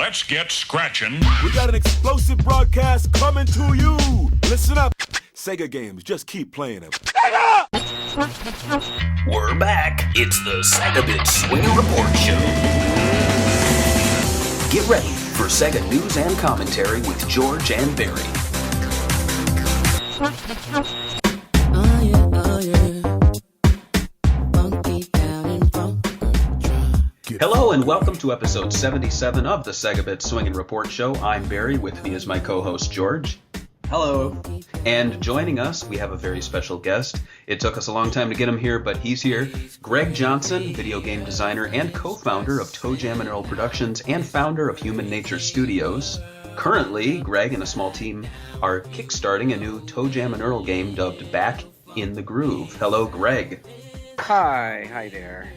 Let's get scratching. We got an explosive broadcast coming to you. Listen up. Sega games, just keep playing them. Sega! We're back. It's the SEGAbits Swingin Report Show. Get ready for Sega news and commentary with George and Barry. Oh yeah, oh yeah. Funky down in Funkotron. Hello and welcome to episode 77 of the SEGAbits Swingin Report Show. I'm Barry. With me is my co-host George. Hello. And joining us, we have a very special guest. It took us a long time to get him here, but he's here. Greg Johnson, video game designer and co-founder of ToeJam and Earl Productions and founder of Human Nature Studios. Currently, Greg and a small team are kickstarting a new ToeJam and Earl game dubbed Back in the Groove. Hello, Greg. Hi there.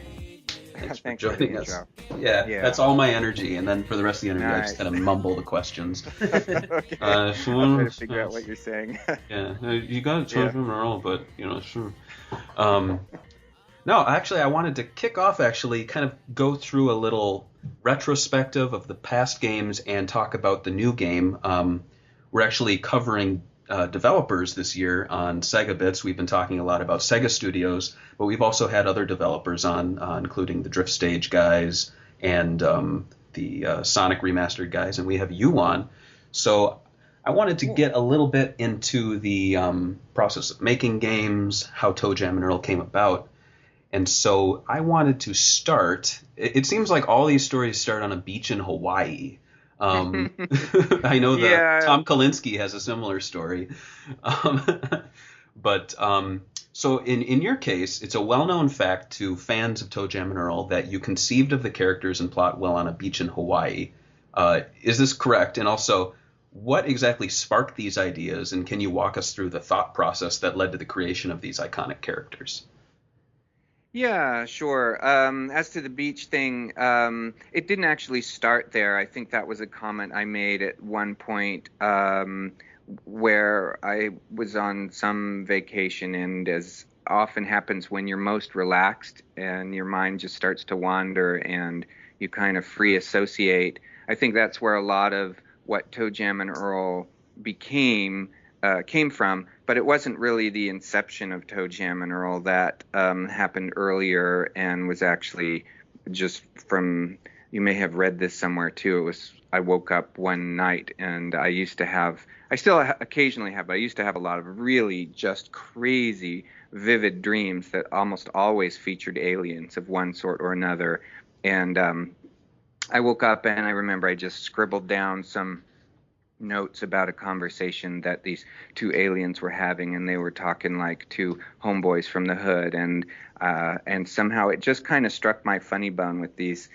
Thanks for Thanks joining the us. intro. Yeah, Yeah. that's all my energy, and then for the rest of the interview, I just Nice. kind of mumble the questions. Okay. Uh, I'm trying to figure out what you're saying. Yeah, you got to Yeah. ToeJam and Earl, but sure. No, actually, I wanted to kick off. Kind of go through a little retrospective of the past games and talk about the new game. We're actually covering developers this year on SEGAbits. We've been talking a lot about Sega Studios, but we've also had other developers on, including the Drift Stage guys and the Sonic Remastered guys, and we have you on. So I wanted to get a little bit into the process of making games, how ToeJam and Earl came about. And so I wanted to start. It seems like all these stories start on a beach in Hawaii. I know that Yeah. Tom Kalinske has a similar story. So in your case, it's a well-known fact to fans of ToeJam and Earl that you conceived of the characters and plot while on a beach in Hawaii. Is this correct? And also, what exactly sparked these ideas, and can you walk us through the thought process that led to the creation of these iconic characters? Yeah, sure. As to the beach thing, it didn't actually start there. I think that was a comment I made at one point where I was on some vacation, and as often happens when you're most relaxed and your mind just starts to wander and you kind of free associate, I think that's where a lot of what ToeJam and Earl came from, but it wasn't really the inception of ToeJam and Earl. That happened earlier and was actually just from, you may have read this somewhere too, it was, I woke up one night and I still occasionally have, but I used to have a lot of really just crazy, vivid dreams that almost always featured aliens of one sort or another. And I woke up and I remember I just scribbled down some notes about a conversation that these two aliens were having, and they were talking like two homeboys from the hood, and somehow it just kind of struck my funny bone with these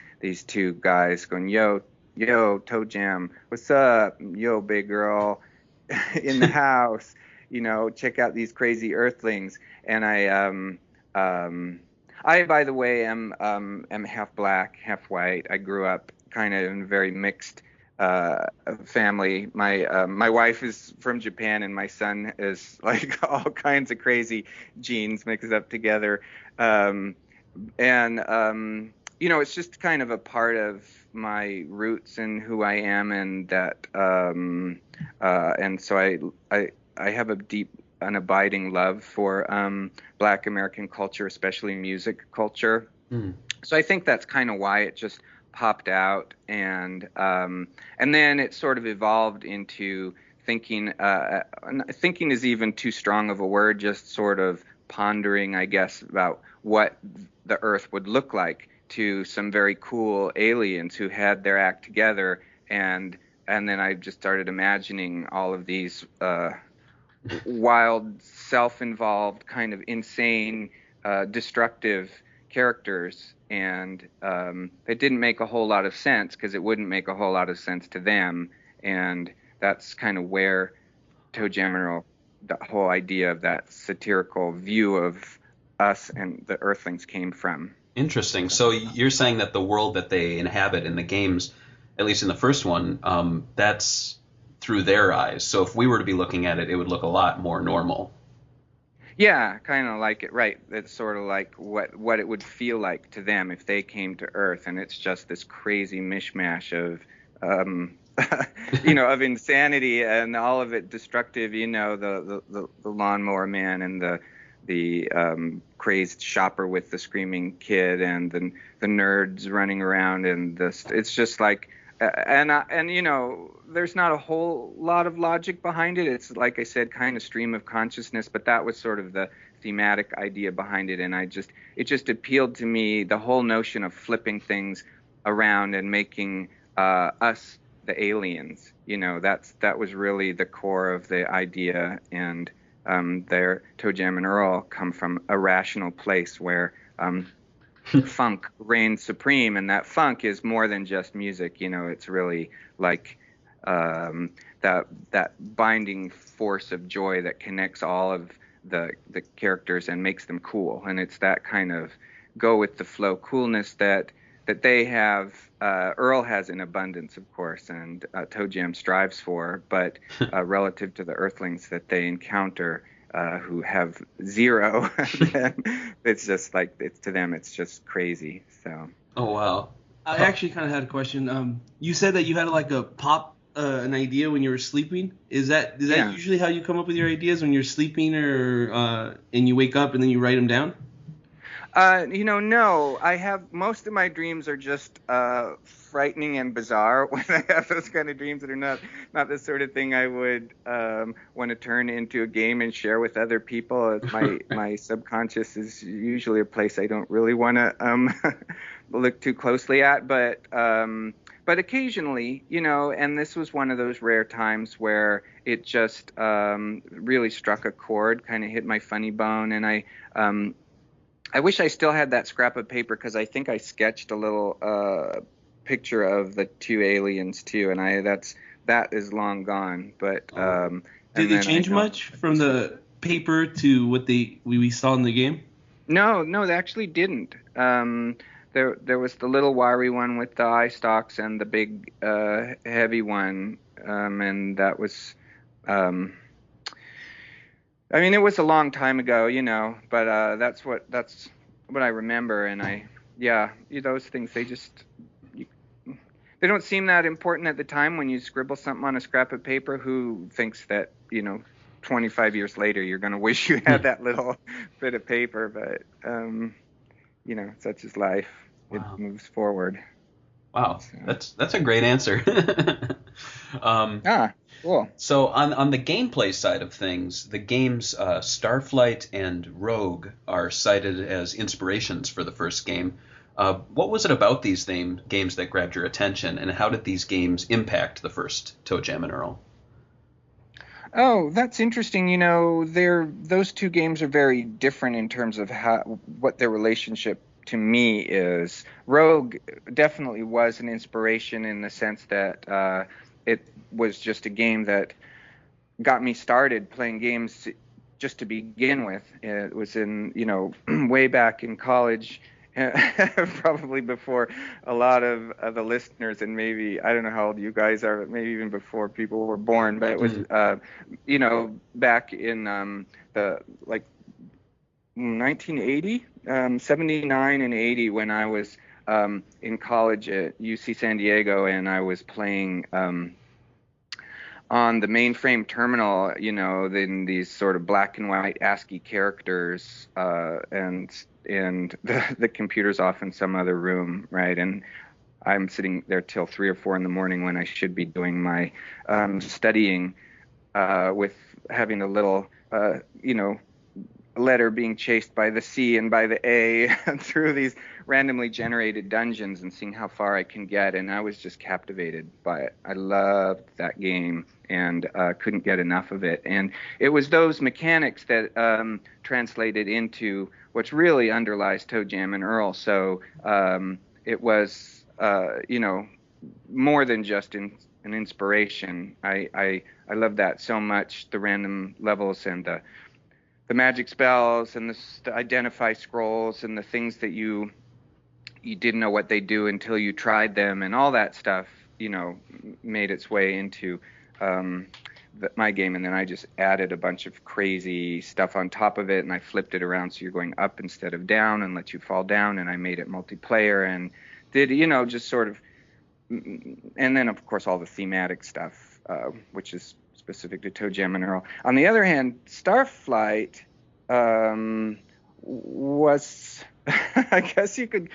two guys going, yo ToeJam, what's up, yo big girl in the house, check out these crazy earthlings. And I by the way am half black, half white. I grew up kind of in a very mixed family. My wife is from Japan, and my son is like all kinds of crazy genes mixed up together. It's just kind of a part of my roots and who I am, and that, and so I have a deep, an abiding love for Black American culture, especially music culture. So I think that's kind of why it just popped out, and then it sort of evolved into thinking. Thinking is even too strong of a word. Just sort of pondering, I guess, about what the Earth would look like to some very cool aliens who had their act together, and then I just started imagining all of these wild, self-involved, kind of insane, destructive characters, and it didn't make a whole lot of sense because it wouldn't make a whole lot of sense to them, and that's kind of where ToeJam and Earl, the whole idea of that satirical view of us and the Earthlings came from. Interesting. So you're saying that the world that they inhabit in the games, at least in the first one, that's through their eyes. So if we were to be looking at it, it would look a lot more normal. Yeah, kind of like it, right. It's sort of like what it would feel like to them if they came to Earth, and it's just this crazy mishmash of of insanity and all of it destructive. The lawnmower man and the crazed shopper with the screaming kid and the nerds running around, and it's just like, there's not a whole lot of logic behind it. It's, like I said, kind of stream of consciousness, but that was sort of the thematic idea behind it, and it just appealed to me, the whole notion of flipping things around and making us the aliens. That was really the core of the idea, and ToeJam and Earl come from a rational place where funk reigns supreme, and that funk is more than just music. It's really like that binding force of joy that connects all of the characters and makes them cool, and it's that kind of go with the flow coolness that they have. Earl has in abundance, of course, and ToeJam strives for, but relative to the Earthlings that they encounter, who have zero, it's just like, to them it's just crazy. So. Oh wow! I actually kind of had a question. You said that you had like an idea when you were sleeping. Is that usually how you come up with your ideas, when you're sleeping, or and you wake up and then you write them down? No. I have, most of my dreams are just frightening and bizarre when I have those kind of dreams that are not the sort of thing I would want to turn into a game and share with other people. My subconscious is usually a place I don't really want to look too closely at, but occasionally, and this was one of those rare times where it just really struck a chord, kind of hit my funny bone, and I wish I still had that scrap of paper, because I think I sketched a little picture of the two aliens too, and that is long gone. But did they change much from the paper to what we saw in the game? No, they actually didn't. There was the little wiry one with the eye stalks and the big heavy one, and that was. It was a long time ago, but that's what I remember, and those things, they don't seem that important at the time when you scribble something on a scrap of paper. Who thinks that 25 years later you're going to wish you had that little bit of paper? But such is life. Wow. It moves forward. Wow, so. That's a great answer. Cool. So on the gameplay side of things, the games Starflight and Rogue are cited as inspirations for the first game. What was it about these games that grabbed your attention, and how did these games impact the first ToeJam and Earl? Oh, that's interesting. Those two games are very different in terms of what their relationship to me is. Rogue definitely was an inspiration in the sense that it was just a game that got me started playing games just to begin with. It was in, way back in college, probably before a lot of the listeners, and maybe, I don't know how old you guys are, but maybe even before people were born, but it was, back in the 1980, 79 and 80, when I was in college at UC San Diego, and I was playing on the mainframe terminal, in these sort of black and white ASCII characters, and the computer's off in some other room, right? And I'm sitting there till 3 or 4 in the morning when I should be doing my studying, with having a little, letter being chased by the C and by the A through these randomly generated dungeons and seeing how far I can get. And I was just captivated by it. I loved that game and couldn't get enough of it. And it was those mechanics that translated into what's really underlies ToeJam and Earl. So it was, more than just an inspiration. I love that so much, the random levels and the magic spells and the identify scrolls and the things that you didn't know what they do until you tried them, and all that stuff, made its way into my game. And then I just added a bunch of crazy stuff on top of it, and I flipped it around so you're going up instead of down, and let you fall down, and I made it multiplayer, and did, just sort of and then of course all the thematic stuff, which is specific to ToeJam and Earl. On the other hand, Starflight was I guess you could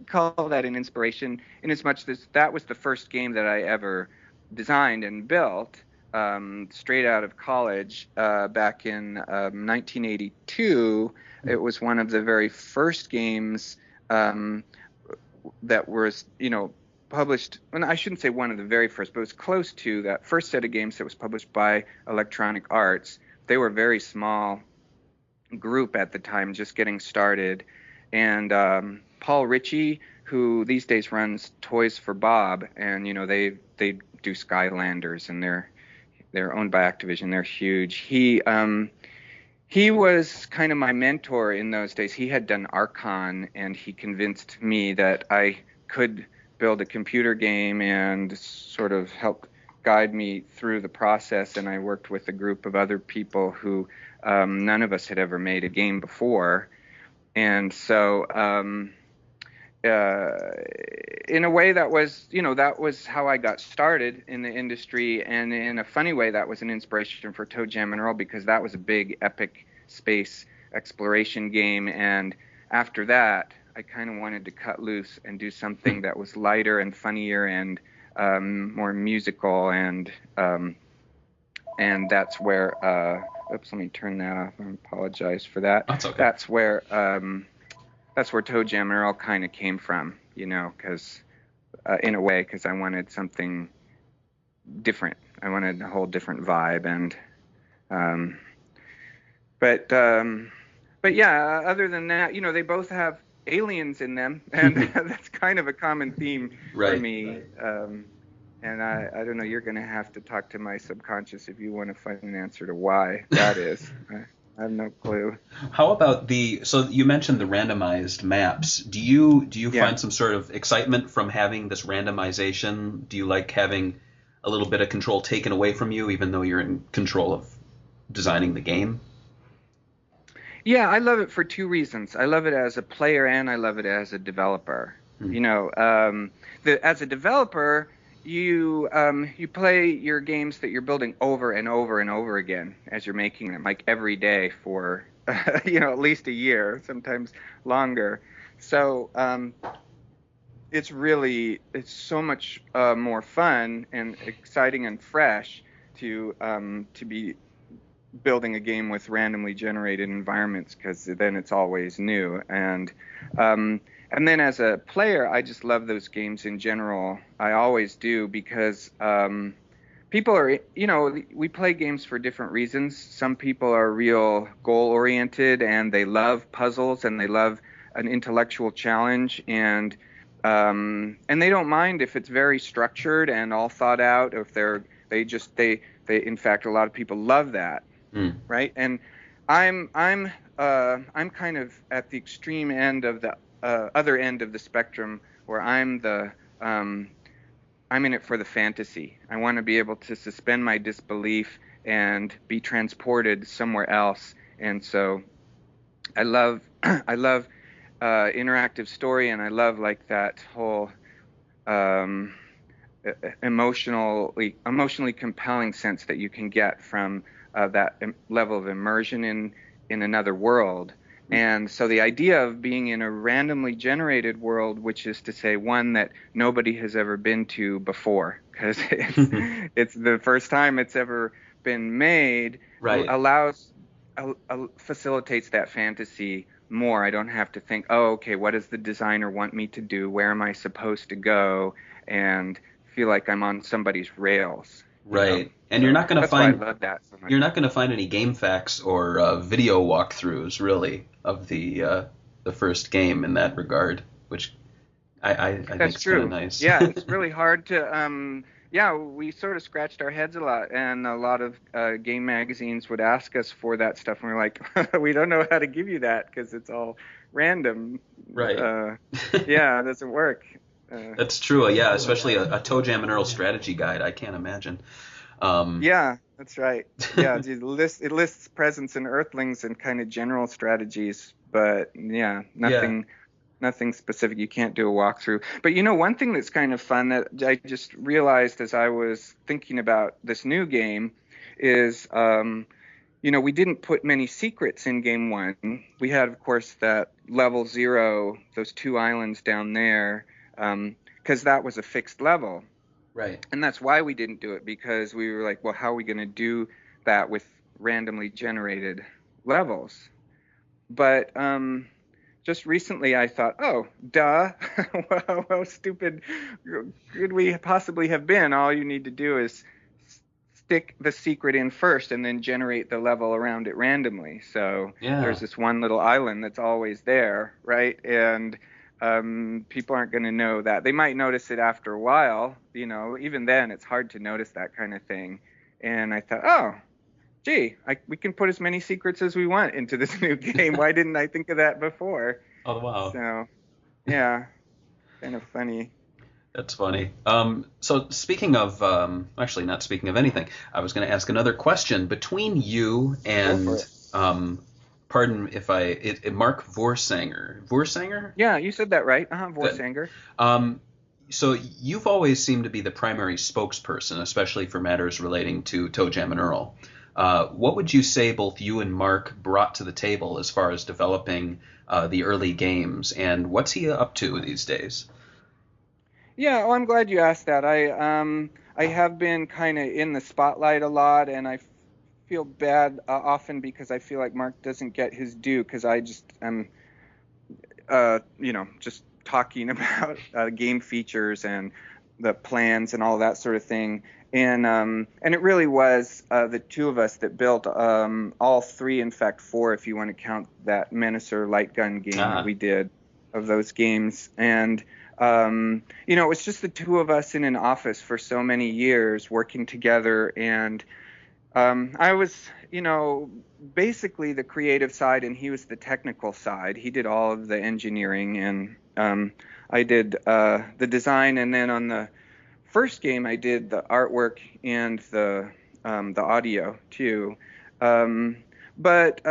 call that an inspiration, in as much as that was the first game that I ever designed and built straight out of college back in 1982. It was one of the very first games that was, published. Well, I shouldn't say one of the very first, but it was close to that first set of games that was published by Electronic Arts. They were a very small group at the time, just getting started. And Paul Ritchie, who these days runs Toys for Bob, and they do Skylanders, and they're owned by Activision. They're huge. He was kind of my mentor in those days. He had done Archon, and he convinced me that I could build a computer game and sort of help guide me through the process. And I worked with a group of other people who none of us had ever made a game before. And so in a way that was how I got started in the industry. And in a funny way, that was an inspiration for ToeJam and Earl, because that was a big epic space exploration game. And after that, I kind of wanted to cut loose and do something that was lighter and funnier and more musical. And that's where oops, let me turn that off. I apologize for that. That's okay. That's where ToeJam and Earl kind of came from, because in a way, because I wanted something different. I wanted a whole different vibe, and but yeah. Other than that, they both have aliens in them, and that's kind of a common theme for me. And I don't know, you're going to have to talk to my subconscious if you want to find an answer to why that is. I have no clue. How about so you mentioned the randomized maps. Do you find some sort of excitement from having this randomization? Do you like having a little bit of control taken away from you, even though you're in control of designing the game? Yeah, I love it for two reasons. I love it as a player, and I love it as a developer. As a developer, you play your games that you're building over and over and over again as you're making them, like every day for at least a year, sometimes longer. So it's so much more fun and exciting and fresh to be building a game with randomly generated environments, because then it's always new. And then as a player, I just love those games in general. I always do, because people are, we play games for different reasons. Some people are real goal-oriented, and they love puzzles, and they love an intellectual challenge, and they don't mind if it's very structured and all thought out, or if they in fact, a lot of people love that, right? And I'm kind of at the extreme end of the other end of the spectrum, where I'm in it for the fantasy. I want to be able to suspend my disbelief and be transported somewhere else. And so I love interactive story, and I love like that whole emotionally compelling sense that you can get from that level of immersion in another world. And so the idea of being in a randomly generated world, which is to say one that nobody has ever been to before, because it's the first time it's ever been made, right, facilitates that fantasy more. I don't have to think, oh, okay, what does the designer want me to do? Where am I supposed to go? And feel like I'm on somebody's rails. Right. And you're not going to find I love that so much. You're not going to find any game facts or video walkthroughs really of the first game in that regard, which I think is kind of nice. Yeah, it's really hard to we sort of scratched our heads a lot, and a lot of game magazines would ask us for that stuff, and we're like, we don't know how to give you that because it's all random. Right. It doesn't work. That's true. Yeah, especially a ToeJam and Earl strategy guide. I can't imagine. Yeah, that's right. Yeah, it lists presents and Earthlings and kind of general strategies, but nothing nothing specific. You can't do a walkthrough. But one thing that's kind of fun that I just realized as I was thinking about this new game is, we didn't put many secrets in game 1. We had, of course, that level 0, those 2 islands down there, because that was a fixed level. Right. And that's why we didn't do it, because we were like, well, how are we going to do that with randomly generated levels? But just recently I thought, oh, duh, how stupid could we possibly have been? All you need to do is stick the secret in first and then generate the level around it randomly. So there's this one little island that's always there, right? And people aren't going to know that. They might notice it after a while, even then it's hard to notice that kind of thing. And I thought, oh, gee, we can put as many secrets as we want into this new game. Why didn't I think of that before? Oh, wow. So, yeah, kind of funny. That's funny. So speaking of, actually not speaking of anything, I was going to ask another question. Between you and, pardon if Mark Voorsanger. Voorsanger? Yeah, you said that right. Voorsanger. So you've always seemed to be the primary spokesperson, especially for matters relating to ToeJam and Earl. What would you say both you and Mark brought to the table as far as developing the early games, and what's he up to these days? Yeah, well, I'm glad you asked that. I have been kind of in the spotlight a lot, and I feel bad often because I feel like Mark doesn't get his due, because I just am, just talking about game features and the plans and all that sort of thing. And it really was the two of us that built all 3, in fact 4, if you want to count that Menacer light gun game that we did of those games. And it was just the two of us in an office for so many years working together. And I was, basically the creative side, and he was the technical side. He did all of the engineering, and I did the design. And then on the first game, I did the artwork and the audio too. But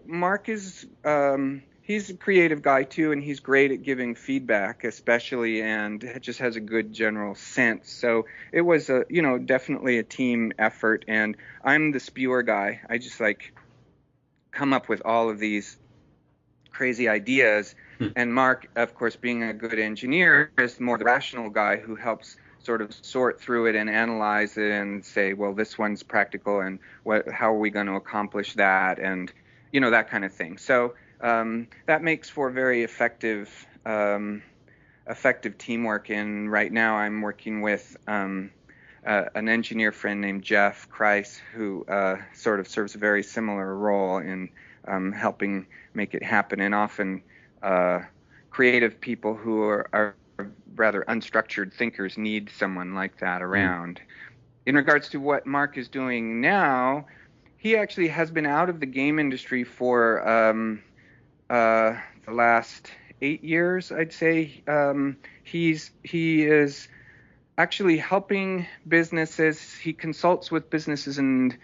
Mark is he's a creative guy too, and he's great at giving feedback, especially, and just has a good general sense. So it was definitely a team effort, and I'm the spewer guy. I just come up with all of these crazy ideas. And Mark, of course, being a good engineer, is more the rational guy who helps sort of sort through it and analyze it and say, well, this one's practical, and how are we going to accomplish that, and that kind of thing. So that makes for very effective teamwork. And right now I'm working with an engineer friend named Jeff Kreis, who sort of serves a very similar role in helping make it happen. And often creative people who are rather unstructured thinkers need someone like that around. In regards to what Mark is doing now, he actually has been out of the game industry for the last 8 years, I'd say. He is actually helping businesses. He consults with businesses and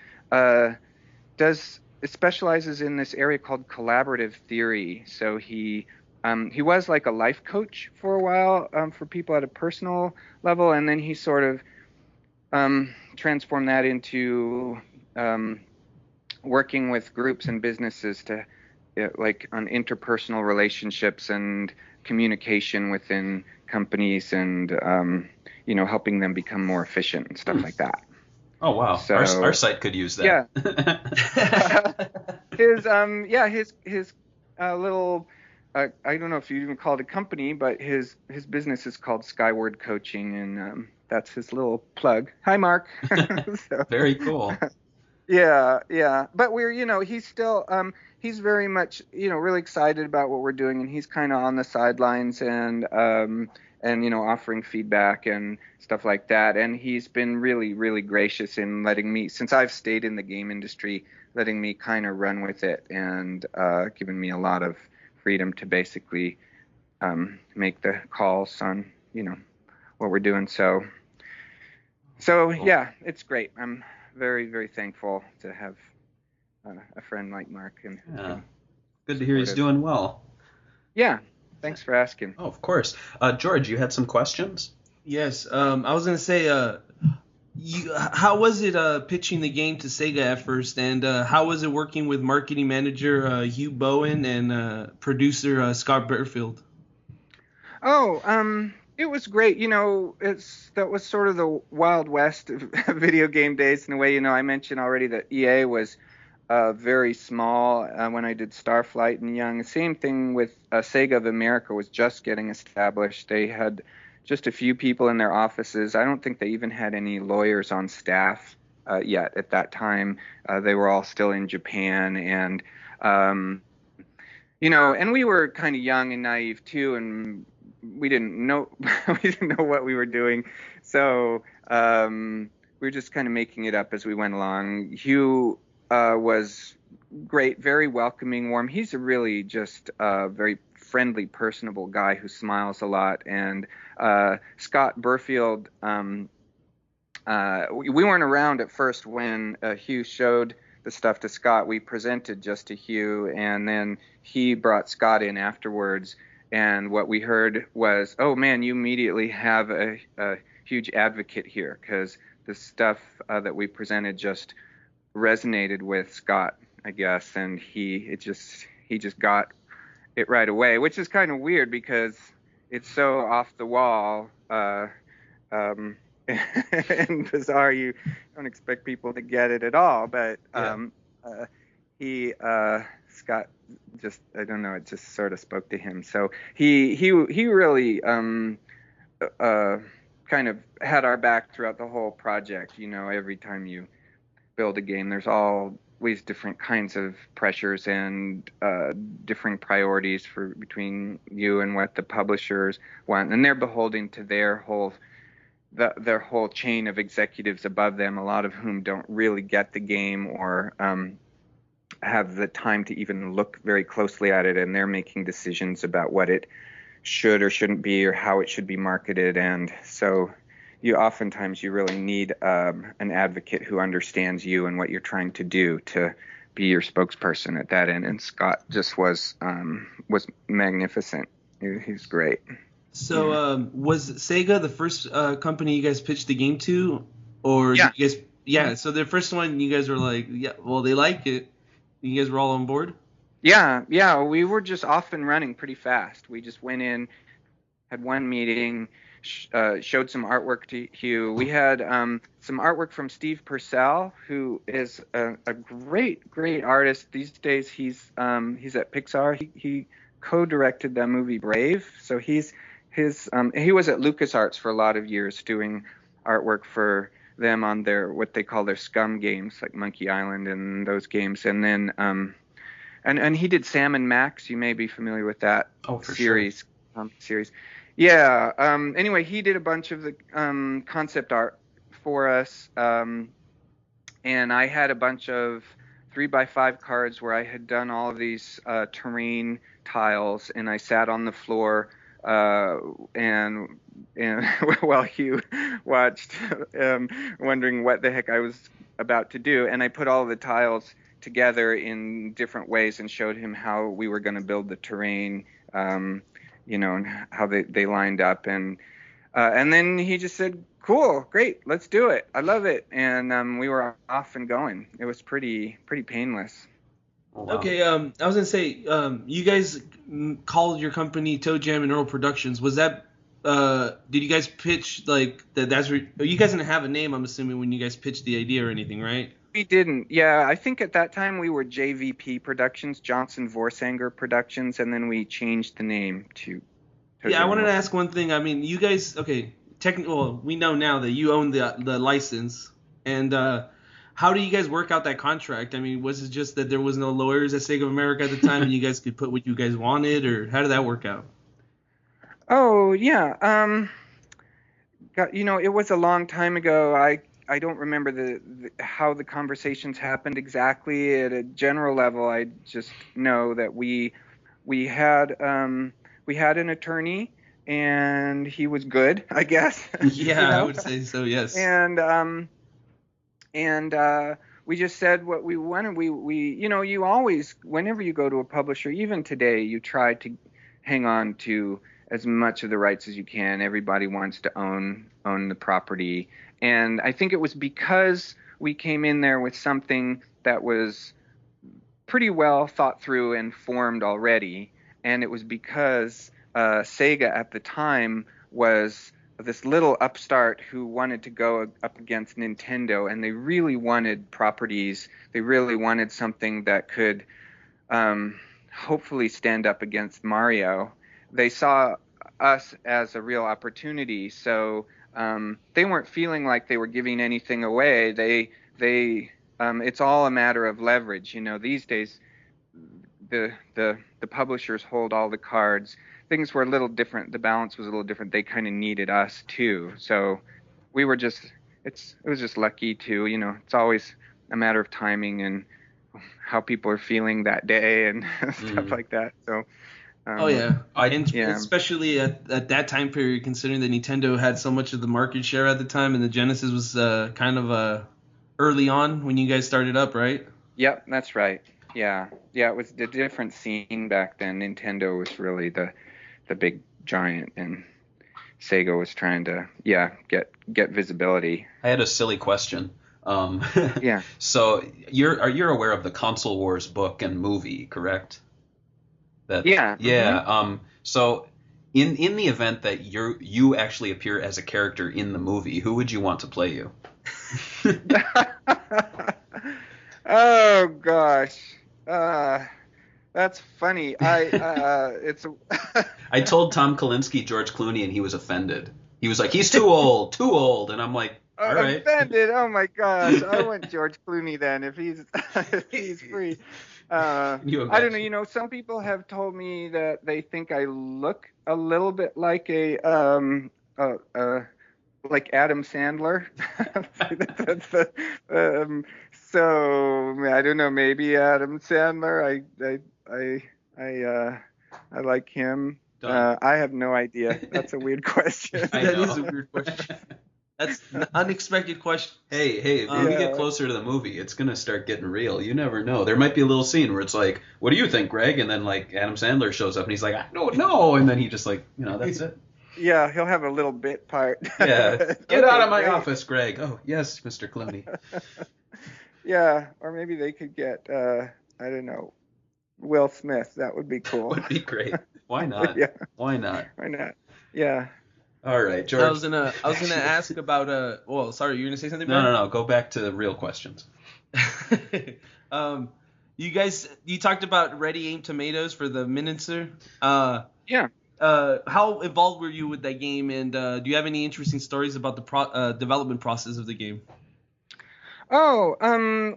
specializes in this area called collaborative theory. So he was like a life coach for a while for people at a personal level, and then he sort of transformed that into working with groups and businesses to on interpersonal relationships and communication within companies, and helping them become more efficient and stuff like that. Oh wow! So, our site could use that. Yeah. his little I don't know if you even call it a company, but his business is called Skyward Coaching, and that's his little plug. Hi, Mark. Very cool. Yeah. But we're he's still he's very much really excited about what we're doing, and he's kind of on the sidelines and offering feedback and stuff like that. And he's been really, really gracious in letting me, since I've stayed in the game industry, letting me kind of run with it, and giving me a lot of freedom to basically make the calls on, what we're doing. So yeah, it's great. I'm very, very thankful to have a friend like Mark. And good to hear he's doing well. Yeah, thanks for asking. Oh, of course. George, you had some questions? Yes. I was gonna say, how was it pitching the game to Sega at first, and how was it working with marketing manager Hugh Bowen and producer Scott Burfield? Oh, it was great. That was sort of the Wild West of video game days in a way. I mentioned already that EA was very small when I did Starflight and Young. Same thing with Sega of America was just getting established. They had just a few people in their offices. I don't think they even had any lawyers on staff yet at that time. They were all still in Japan, and and we were kind of young and naive too, and we didn't know what we were doing, so we were just kind of making it up as we went along. Hugh was great, very welcoming, warm. He's a really just very friendly, personable guy who smiles a lot. And Scott Burfield, we weren't around at first when Hugh showed the stuff to Scott. We presented just to Hugh, and then he brought Scott in afterwards. And what we heard was, oh man, you immediately have a huge advocate here, because the stuff that we presented just resonated with Scott, I guess, and he just got it right away, which is kind of weird because it's so off the wall and bizarre. You don't expect people to get it at all, but Scott just, I don't know, it just sort of spoke to him. So he really kind of had our back throughout the whole project. Every time you build a game, there's always different kinds of pressures and differing priorities between you and what the publishers want, and they're beholden to their whole chain of executives above them, a lot of whom don't really get the game or have the time to even look very closely at it, and they're making decisions about what it should or shouldn't be or how it should be marketed. And so oftentimes you really need an advocate who understands you and what you're trying to do to be your spokesperson at that end. And Scott just was magnificent. He's great. So was Sega the first company you guys pitched the game to, or yeah. You guys? Yeah. So the first one you guys were like, yeah, well, they like it. You guys were all on board? Yeah, we were just off and running pretty fast. We just went in, had one meeting, showed some artwork to Hugh. We had some artwork from Steve Purcell, who is a great artist. These days he's at Pixar. He co-directed the movie Brave. So he was at LucasArts for a lot of years doing artwork for them on their what they call their scum games, like Monkey Island and those games. And then and he did Sam and Max. You may be familiar with that series. Series. Yeah. Anyway, he did a bunch of the concept art for us, and I had a bunch of 3x5 cards where I had done all of these terrain tiles, and I sat on the floor and while Hugh watched, wondering what the heck I was about to do, and I put all the tiles together in different ways and showed him how we were going to build the terrain, and how they lined up, and then he just said, "Cool, great, let's do it. I love it," and we were off and going. It was pretty painless. Oh, wow. Okay, I was gonna say, you guys called your company ToeJam and Earl Productions. Was that? Did you guys pitch like that? You guys didn't have a name, I'm assuming, when you guys pitched the idea or anything, right? We didn't. Yeah, I think at that time we were JVP Productions, Johnson Voorsanger Productions, and then we changed the name to. Yeah, I wanted to ask one thing. I mean, you guys, okay, we know now that you own the license, and how do you guys work out that contract? I mean, was it just that there was no lawyers at Sega of America at the time, and you guys could put what you guys wanted, or how did that work out? Oh yeah, it was a long time ago. I don't remember how the conversations happened exactly. At a general level, I just know that we had an attorney, and he was good, I guess. Yeah, I would say so. Yes. And we just said what we wanted. We you always, whenever you go to a publisher, even today, you try to hang on to as much of the rights as you can. Everybody wants to own the property. And I think it was because we came in there with something that was pretty well thought through and formed already. And it was because SEGA at the time was this little upstart who wanted to go up against Nintendo, and they really wanted properties. They really wanted something that could hopefully stand up against Mario. They saw us as a real opportunity, so they weren't feeling like they were giving anything away. It's all a matter of leverage. You know, these days the publishers hold all the cards. Things were a little different. The balance was a little different. They kind of needed us too. So we were just, it was just lucky too. You know, it's always a matter of timing and how people are feeling that day and stuff like that. So. Especially at that time period, considering that Nintendo had so much of the market share at the time, and the Genesis was kind of early on when you guys started up, right? Yep, that's right. Yeah, it was a different scene back then. Nintendo was really the big giant, and SEGA was trying to get visibility. I had a silly question. Yeah. So you're aware of the Console Wars book and movie, correct? Yeah. Mm-hmm. So in the event that you actually appear as a character in the movie, who would you want to play you? Oh gosh. That's funny. I told Tom Kalinske George Clooney, and he was offended. He was like, "He's too old," and I'm like, "All right." Offended. Oh my gosh. I want George Clooney then if he's free. I don't know. You know, some people have told me that they think I look a little bit like like Adam Sandler. So I don't know. Maybe Adam Sandler. I like him. I have no idea. That's a weird question. That is a weird question. That's an unexpected question. Hey, if we get closer to the movie, it's going to start getting real. You never know. There might be a little scene where it's like, "What do you think, Greg?" And then, like, Adam Sandler shows up, and he's like, "I don't know." And then he just, like, that's it. Yeah, he'll have a little bit part. Yeah. Get out of my office, Greg. Oh, yes, Mr. Clooney. Yeah, or maybe they could get, I don't know, Will Smith. That would be cool. Would be great. Why not? Yeah. Why not? Why not? Yeah. All right, George. I was gonna ask about well, sorry, you're gonna say something? No. Go back to the real questions. You talked about Ready Aim Tomatoes for the miniature. Yeah. How involved were you with that game, and do you have any interesting stories about the development process of the game? Oh,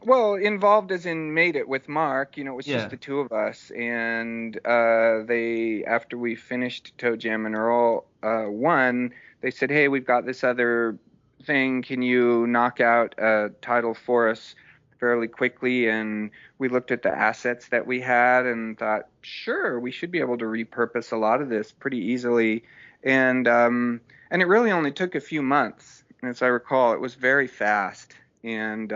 well, involved as in made it with Mark. You know, it was just the two of us, and after we finished ToeJam and Earl 1, they said, "Hey, we've got this other thing. Can you knock out a title for us fairly quickly?" And we looked at the assets that we had and thought, sure, we should be able to repurpose a lot of this pretty easily. And it really only took a few months, as I recall. It was very fast. And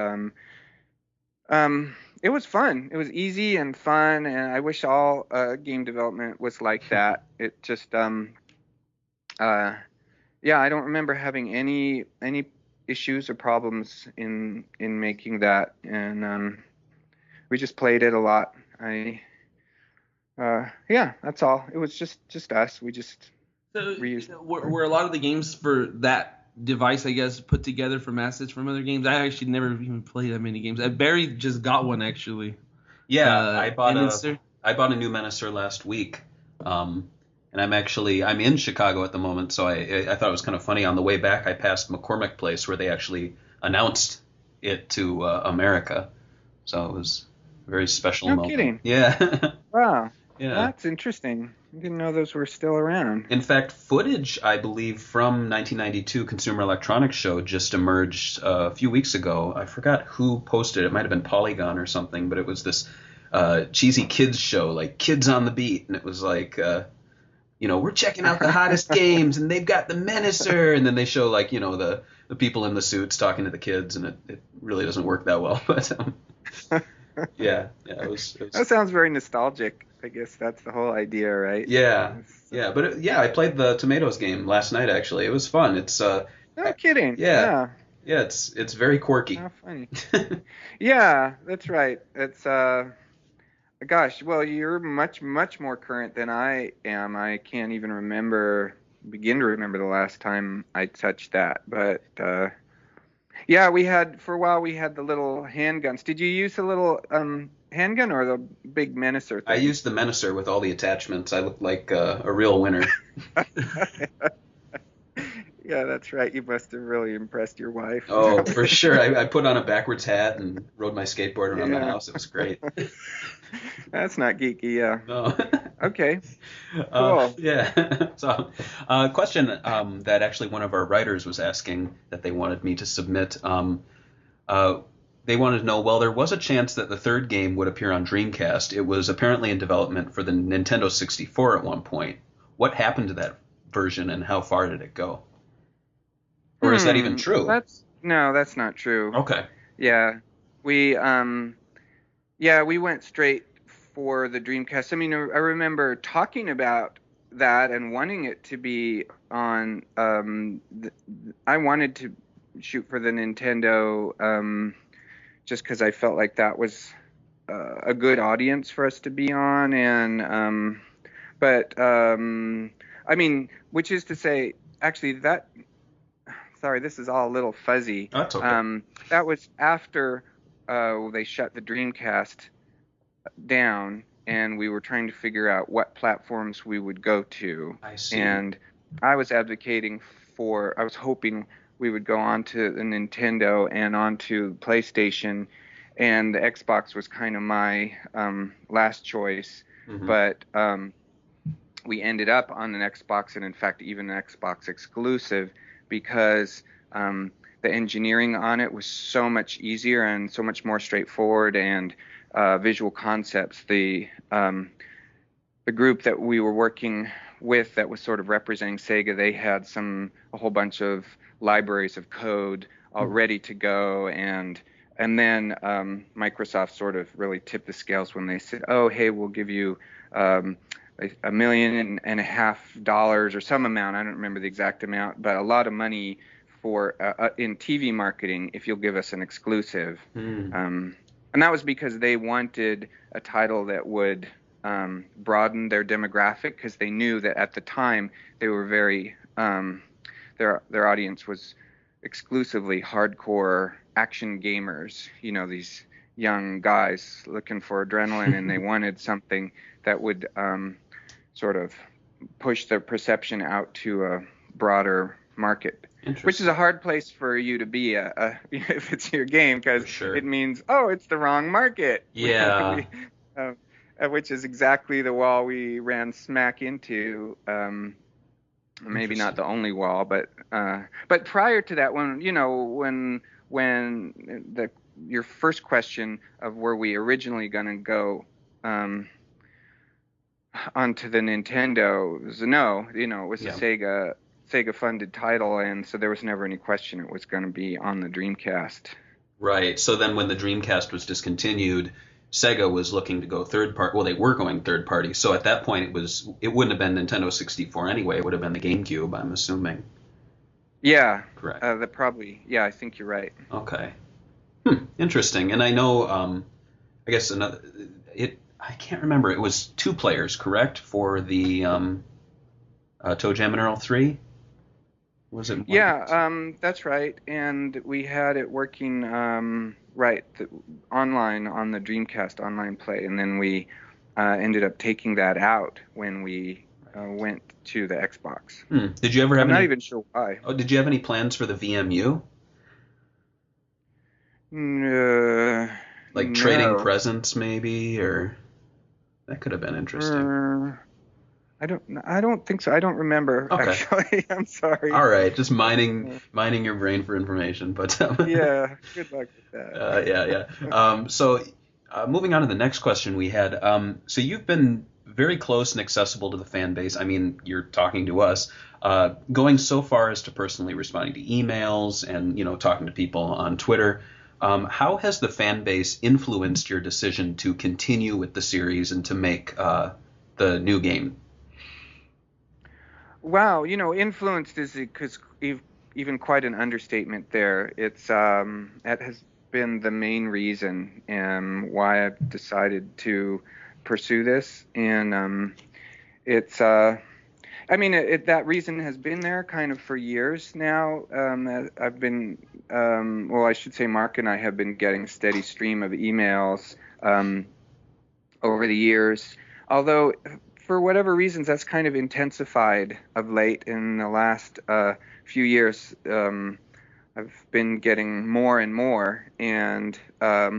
it was fun. It was easy and fun, and I wish all game development was like that. It just, I don't remember having any issues or problems in making that, and we just played it a lot. That's all. It was just us. We just reused. Were a lot of the games for that device, I guess, put together from assets from other games? I actually never even played that many games. Barry just got one, actually. Yeah, I bought a new Menacer last week, and I'm in Chicago at the moment, so I thought it was kind of funny. On the way back, I passed McCormick Place, where they actually announced it to America, so it was a very special moment. No kidding. Yeah. Wow. Yeah. That's interesting. I didn't know those were still around. In fact, footage, I believe, from 1992 Consumer Electronics Show just emerged a few weeks ago. I forgot who posted it. It might have been Polygon or something, but it was this cheesy kids show, like Kids on the Beat, and it was like, we're checking out the hottest games, and they've got the Menacer, and then they show, like, the people in the suits talking to the kids, and it really doesn't work that well, but yeah, it was. That sounds very nostalgic. I guess that's the whole idea, right? Yeah, yeah, but I played the Tomatoes game last night. Actually, it was fun. It's No kidding. yeah, it's very quirky. How funny. Yeah, that's right. It's gosh, well, you're much more current than I am. I can't even begin to remember the last time I touched that. But yeah, for a while we had the little handguns. Did you use the little handgun or the big Menacer thing? I used the Menacer with all the attachments. I looked like a real winner. Yeah, that's right. You must have really impressed your wife. Oh, for sure. I put on a backwards hat and rode my skateboard around the house. It was great. That's not geeky, yeah. No. Okay. Cool. Yeah. So, question that actually one of our writers was asking that they wanted me to submit. They wanted to know, well, there was a chance that the third game would appear on Dreamcast. It was apparently in development for the Nintendo 64 at one point. What happened to that version, and how far did it go? Or is that even true? No, that's not true. Okay. Yeah. We went straight for the Dreamcast. I mean, I remember talking about that and wanting it to be on I wanted to shoot for the Nintendo just because I felt like that was a good audience for us to be on, and but I mean, which is to say, actually that. Sorry, this is all a little fuzzy. That's okay. That was after they shut the Dreamcast down, and we were trying to figure out what platforms we would go to. I see. And I was I was hoping we would go on to the Nintendo and onto PlayStation, and the Xbox was kind of my last choice. Mm-hmm. But we ended up on an Xbox, and in fact even an Xbox exclusive, because the engineering on it was so much easier and so much more straightforward, and visual concepts. The group that we were working with that was sort of representing Sega, they had a whole bunch of libraries of code all ready to go, and then Microsoft sort of really tipped the scales when they said, oh, hey, we'll give you $1.5 million or some amount. I don't remember the exact amount, but a lot of money for in TV marketing if you'll give us an exclusive. And that was because they wanted a title that would broaden their demographic, because they knew that at the time they were very their audience was exclusively hardcore action gamers. You know, these young guys looking for adrenaline, and they wanted something that would sort of push their perception out to a broader market, which is a hard place for you to be if it's your game, because it means, oh, it's the wrong market. Yeah. Which is exactly the wall we ran smack into. Maybe not the only wall, but prior to that, when your first question of were we originally going to go onto the Nintendo was no. It was a Sega funded title, and so there was never any question it was going to be on the Dreamcast. Right. So then when the Dreamcast was discontinued, Sega was looking to go third party. Well, they were going third party. So at that point, it wouldn't have been Nintendo 64 anyway. It would have been the GameCube, I'm assuming. Yeah. Correct. I think you're right. Okay. Interesting. And I know, I guess I can't remember. It was 2 players, correct, for the ToeJam and Earl 3? Was it? That's right. And we had it working online on the Dreamcast online play, and then we ended up taking that out when we went to the Xbox. Did you ever have? I'm not even sure why. Oh, did you have any plans for the VMU? Like trading presents, maybe, or that could have been interesting. I don't think so. I don't remember, actually. I'm sorry. All right, just mining your brain for information, but yeah, good luck with that. So moving on to the next question we had. So you've been very close and accessible to the fan base. I mean, you're talking to us, going so far as to personally responding to emails and talking to people on Twitter. How has the fan base influenced your decision to continue with the series and to make the new game? Wow, influenced is because even quite an understatement there. It's that has been the main reason why I've decided to pursue this, and it's that reason has been there kind of for years now. I've been I should say Mark and I have been getting a steady stream of emails over the years, although for whatever reasons that's kind of intensified of late in the last few years. I've been getting more and more, and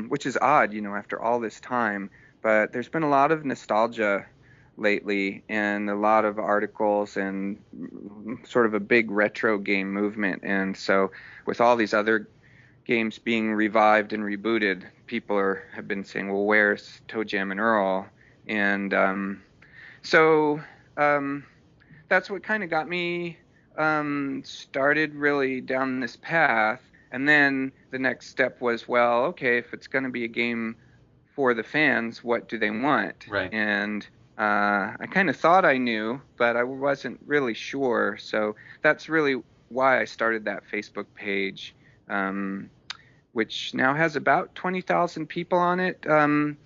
which is odd, after all this time. But there's been a lot of nostalgia lately, and a lot of articles, and sort of a big retro game movement. And so, with all these other games being revived and rebooted, people have been saying, "Well, where's ToeJam and Earl?" And so that's what kind of got me started really down this path. And then the next step was, well, okay, if it's going to be a game for the fans, what do they want? Right. And I kind of thought I knew, but I wasn't really sure. So that's really why I started that Facebook page, which now has about 20,000 people on it. And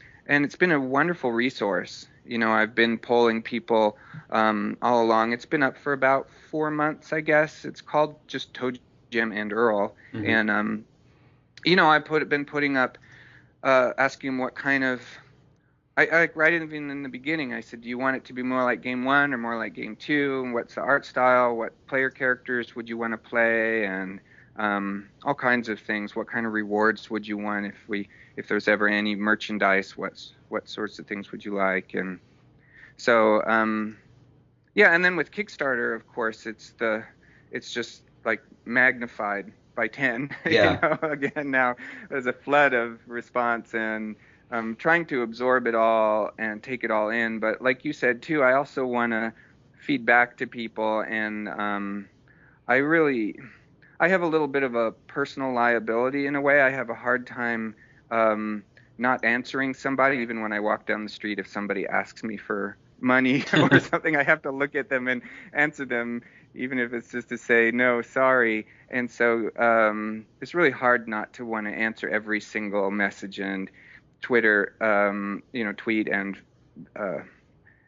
it's been a wonderful resource. I've been polling people all along. It's been up for about 4 months, I guess. It's called just Toejam and Earl. Mm-hmm. And, I've been putting up, asking them what kind of, I right even in the beginning, I said, do you want it to be more like Game 1 or more like Game 2? And what's the art style? What player characters would you want to play? And all kinds of things. What kind of rewards would you want if there's ever any merchandise? What sorts of things would you like? And so and then with Kickstarter, of course, it's just like magnified by 10. Yeah. Again, now there's a flood of response, and I'm trying to absorb it all and take it all in. But like you said too, I also want to feed back to people, and I have a little bit of a personal liability in a way. I have a hard time not answering somebody, even when I walk down the street. If somebody asks me for money or something, I have to look at them and answer them, even if it's just to say, no, sorry. And so it's really hard not to want to answer every single message and Twitter, tweet and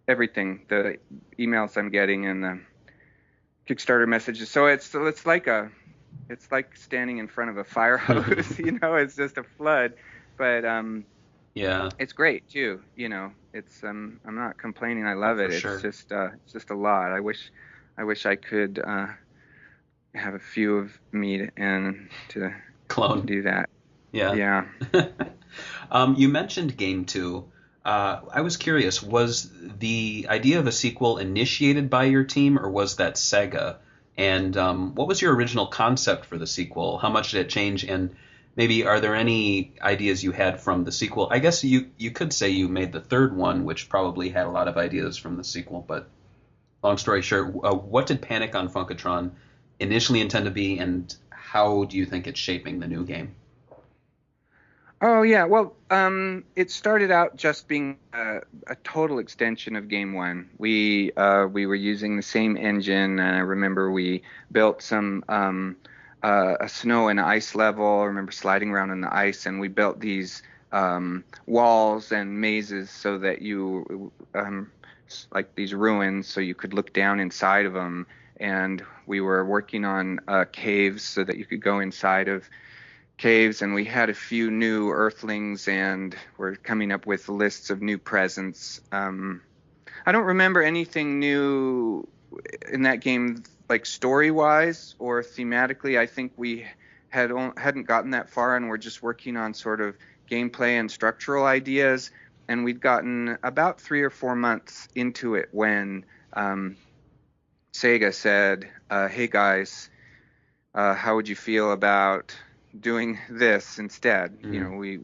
everything, the emails I'm getting and the Kickstarter messages. So it's like standing in front of a fire hose, it's just a flood. But it's great too. It's I'm not complaining. I love it. Sure. It's just a lot. I wish I could have a few of me to clone do that. Yeah. You mentioned Game 2. I was curious, was the idea of a sequel initiated by your team, or was that SEGA? And what was your original concept for the sequel? How much did it change? And maybe are there any ideas you had from the sequel? I guess you could say you made the third one, which probably had a lot of ideas from the sequel. But long story short, what did Panic on Funkotron initially intend to be, and how do you think it's shaping the new game? Oh, yeah. Well, it started out just being a total extension of Game 1. We were using the same engine, and I remember we built some a snow and ice level. I remember sliding around in the ice, and we built these walls and mazes so that you, like these ruins, so you could look down inside of them. And we were working on caves so that you could go inside of caves, and we had a few new Earthlings, and we're coming up with lists of new presents. I don't remember anything new in that game, like story-wise or thematically. I think we hadn't gotten that far, and we're just working on sort of gameplay and structural ideas. And we'd gotten about 3 or 4 months into it when SEGA said, "Hey guys, how would you feel about doing this instead?" You can't really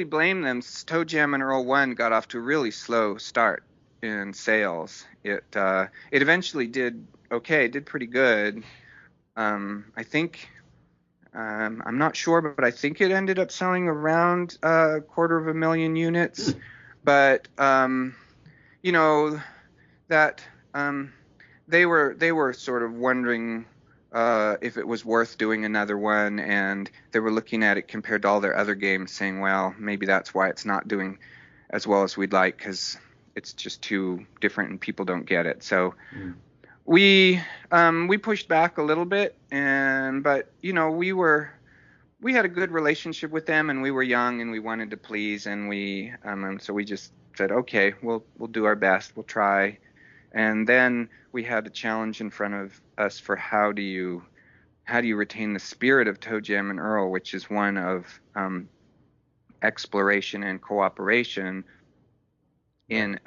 blame them. ToeJam and Earl 1 got off to a really slow start in sales. It eventually did okay, it did pretty good, I think I'm not sure, but I think it ended up selling around 250,000 units. But you know that they were sort of wondering if it was worth doing another one, and they were looking at it compared to all their other games, saying, well, maybe that's why it's not doing as well as we'd like, because it's just too different and people don't get it. So we pushed back a little bit, but you know, we had a good relationship with them, and we were young and we wanted to please, and so we just said, okay, we'll do our best, we'll try. And then we had a challenge in front of us for how do you retain the spirit of ToeJam and Earl, which is one of exploration and cooperation in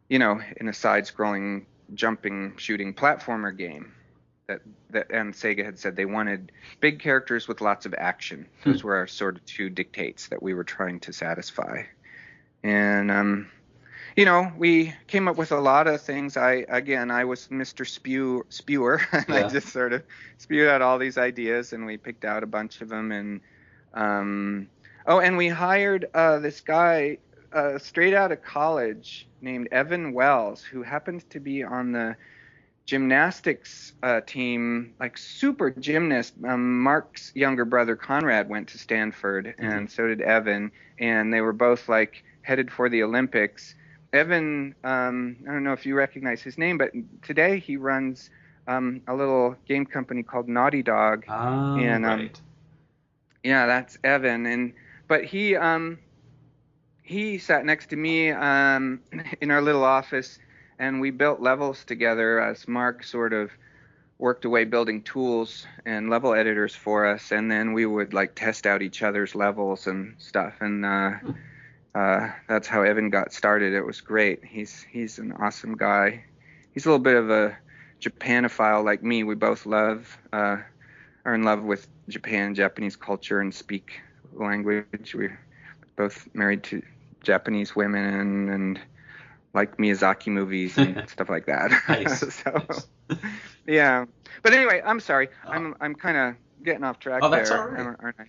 in a side-scrolling jumping shooting platformer game. That and Sega had said they wanted big characters with lots of action. Those were our sort of two dictates that we were trying to satisfy. And we came up with a lot of things. I was Mr. Spewer, and I just sort of spewed out all these ideas, and we picked out a bunch of them. And and we hired this guy straight out of college named Evan Wells, who happened to be on the gymnastics team, like super gymnast. Mark's younger brother Conrad went to Stanford, and so did Evan, and they were both like headed for the Olympics. Evan, I don't know if you recognize his name, but today he runs a little game company called Naughty Dog. Right. Yeah, that's Evan. But he sat next to me in our little office, and we built levels together as Mark sort of worked away building tools and level editors for us, and then we would like test out each other's levels and stuff. And that's how Evan got started. It was great. He's an awesome guy. He's a little bit of a Japanophile like me. We both are in love with Japan, Japanese culture, and speak the language. We're both married to Japanese women and like Miyazaki movies and stuff like that. Nice. Yeah. But anyway, I'm sorry. I'm kind of getting off track there. Oh, that's all right. Aren't I?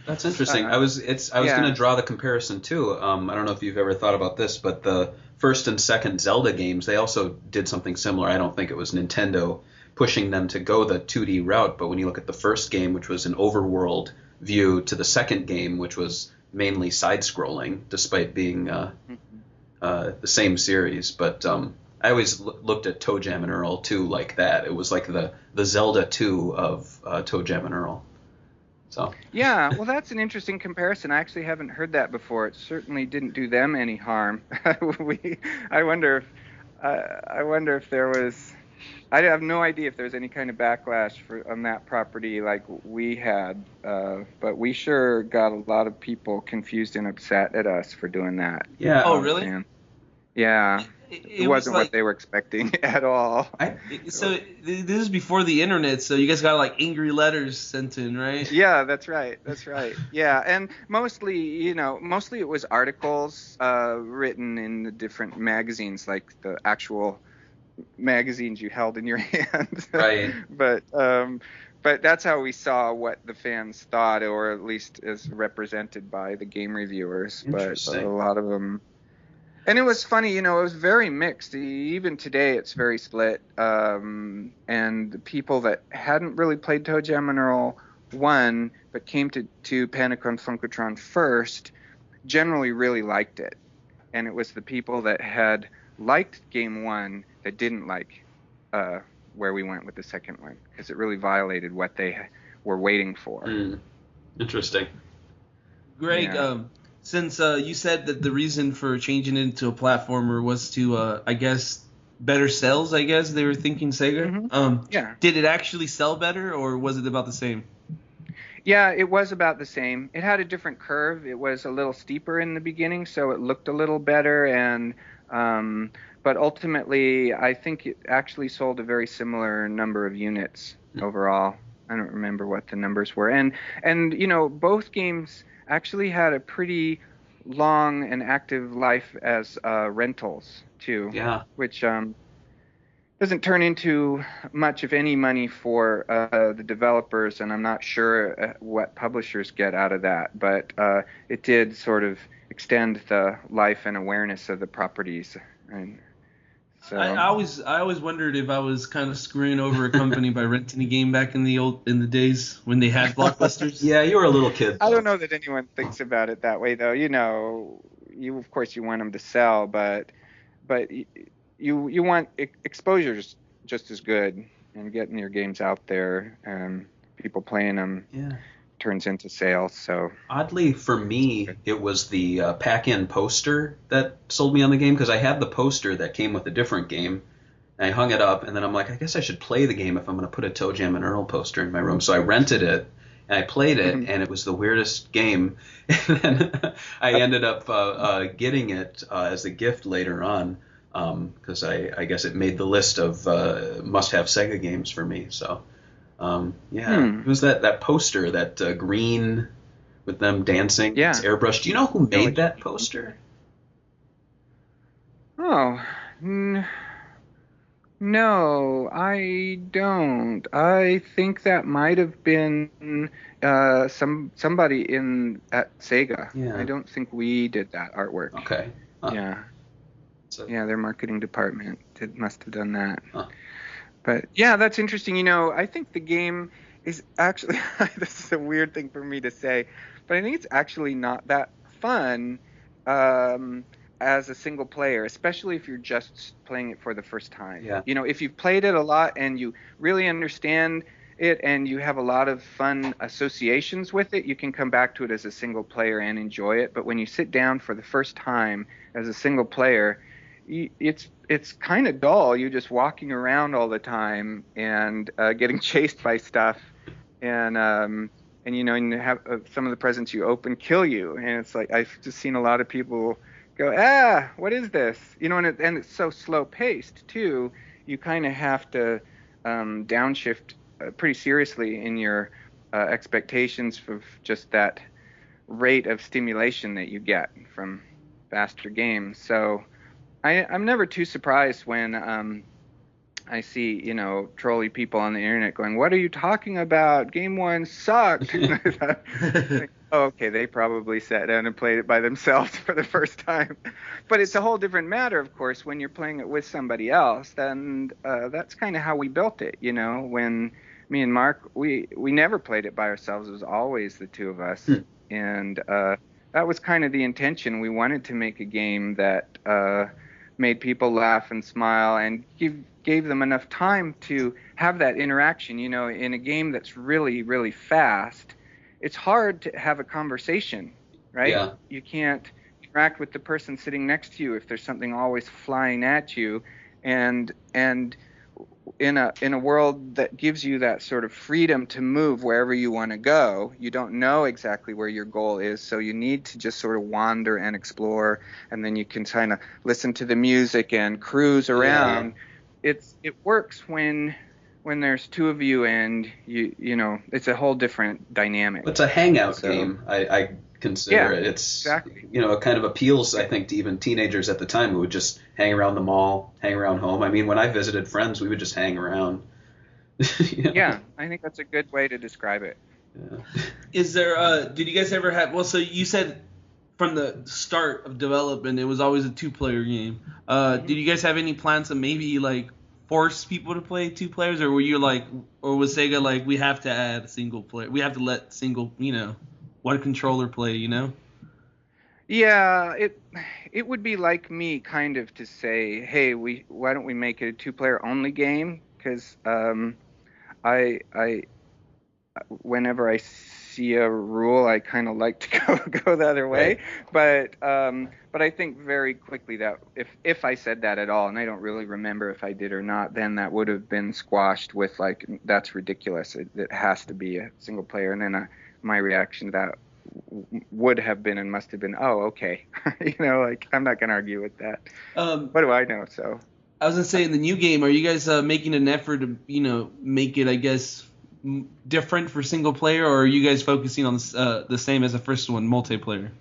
That's interesting. I was going to draw the comparison too. I don't know if you've ever thought about this, but the first and second Zelda games, they also did something similar. I don't think it was Nintendo pushing them to go the 2D route, but when you look at the first game, which was an overworld view, to the second game, which was mainly side-scrolling, despite being the same series. But I always looked at ToeJam and Earl too like that. It was like the Zelda 2 of ToeJam and Earl. So. Yeah, well, that's an interesting comparison. I actually haven't heard that before. It certainly didn't do them any harm. I wonder if there was. I have no idea if there's any kind of backlash on that property like we had, but we sure got a lot of people confused and upset at us for doing that. Yeah. Oh, really? Yeah. It wasn't what they were expecting at all. So this is before the internet, so you guys got like angry letters sent in, right? Yeah, that's right. Yeah, and mostly it was articles written in the different magazines, like the actual magazines you held in your hand. Right. But that's how we saw what the fans thought, or at least as represented by the game reviewers. But a lot of them. And it was funny, it was very mixed. Even today, it's very split. And the people that hadn't really played ToeJam and Earl 1, but came to Panic on Funkotron first, generally really liked it. And it was the people that had liked Game 1 that didn't like where we went with the second one, because it really violated what they were waiting for. Interesting. Greg, Yeah. Since you said that the reason for changing it into a platformer was to, I guess, better sales, I guess, they were thinking Sega. Mm-hmm. Yeah. Did it actually sell better, or was it about the same? Yeah, it was about the same. It had a different curve. It was a little steeper in the beginning, so it looked a little better. And but ultimately, I think it actually sold a very similar number of units overall. I don't remember what the numbers were. And both games actually had a pretty long and active life as rentals too. Yeah. Which doesn't turn into much of any money for the developers, and I'm not sure what publishers get out of that. But it did sort of extend the life and awareness of the properties. And so I always wondered if I was kind of screwing over a company by renting a game back in the days when they had blockbusters. Yeah, you were a little kid. I don't know that anyone thinks about it that way, though. You know, of course you want them to sell, but you want exposure's just as good, and getting your games out there, people playing them turns into sales. So oddly for me, it was the pack-in poster that sold me on the game, because I had the poster that came with a different game, and I hung it up, and then I'm like, I guess I should play the game if I'm going to put a ToeJam and Earl poster in my room. So I rented it, and I played it, and it was the weirdest game. And then I ended up getting it as a gift later on, because I guess it made the list of must-have SEGA games for me. So it was that poster, that green with them dancing. Yeah. It's airbrushed. Do you know who made that poster? Oh, no, I don't. I think that might have been somebody at SEGA. Yeah. I don't think we did that artwork. Okay. Huh. Yeah. So, Yeah, their marketing department must have done that. Huh. But yeah, that's interesting. You know, I think the game is actually this is a weird thing for me to say, but I think it's actually not that fun as a single player, especially if you're just playing it for the first time. Yeah. You know, if you've played it a lot and you really understand it and you have a lot of fun associations with it, you can come back to it as a single player and enjoy it. But when you sit down for the first time as a single player, it's kind of dull. You're just walking around all the time and getting chased by stuff, and you know, and have some of the presents you open kill you, and it's like I've just seen a lot of people go, what is this? You know, and it's so slow paced too. You kind of have to downshift pretty seriously in your expectations of just that rate of stimulation that you get from faster games. So I'm never too surprised when I see, you know, trolly people on the internet going, "What are you talking about? Game 1 sucked." Like, oh, okay, they probably sat down and played it by themselves for the first time. But it's a whole different matter, of course, when you're playing it with somebody else. And that's kind of how we built it, you know. When me and Mark, we never played it by ourselves. It was always the two of us. And that was kind of the intention. We wanted to make a game that made people laugh and smile and gave them enough time to have that interaction. You know, in a game that's really, really fast, it's hard to have a conversation, right? Yeah. You can't interact with the person sitting next to you if there's something always flying at you. And in a world that gives you that sort of freedom to move wherever you want to go, you don't know exactly where your goal is, so you need to just sort of wander and explore, and then you can kind of listen to the music and cruise around. Yeah. It works when there's two of you, and you know, it's a whole different dynamic. It's a hangout game. I consider it. It's exactly. You know, it kind of appeals, I think, to even teenagers at the time who would just hang around the mall, hang around home. I mean, when I visited friends, we would just hang around. You know? Yeah, I think that's a good way to describe it. Yeah. Is there did you guys ever have, well, so you said from the start of development it was always a 2-player game. Did you guys have any plans to maybe like force people to play 2 players, or were you like, or was Sega like, we have to add a single player, we have to let single, you know, one controller play, you know? Yeah, it would be like me kind of to say, hey, why don't we make it a 2-player only game? Because I whenever I see a rule, I kind of like to go the other way. Right. But I think very quickly that if I said that at all, and I don't really remember if I did or not, then that would have been squashed with like, that's ridiculous. It has to be a single player, and then my reaction to that would have been and must have been, oh, okay. You know, like, I'm not going to argue with that. What do I know? So I was going to say, in the new game, are you guys making an effort to, you know, make it, I guess, different for single player, or are you guys focusing on the same as the first one, multiplayer?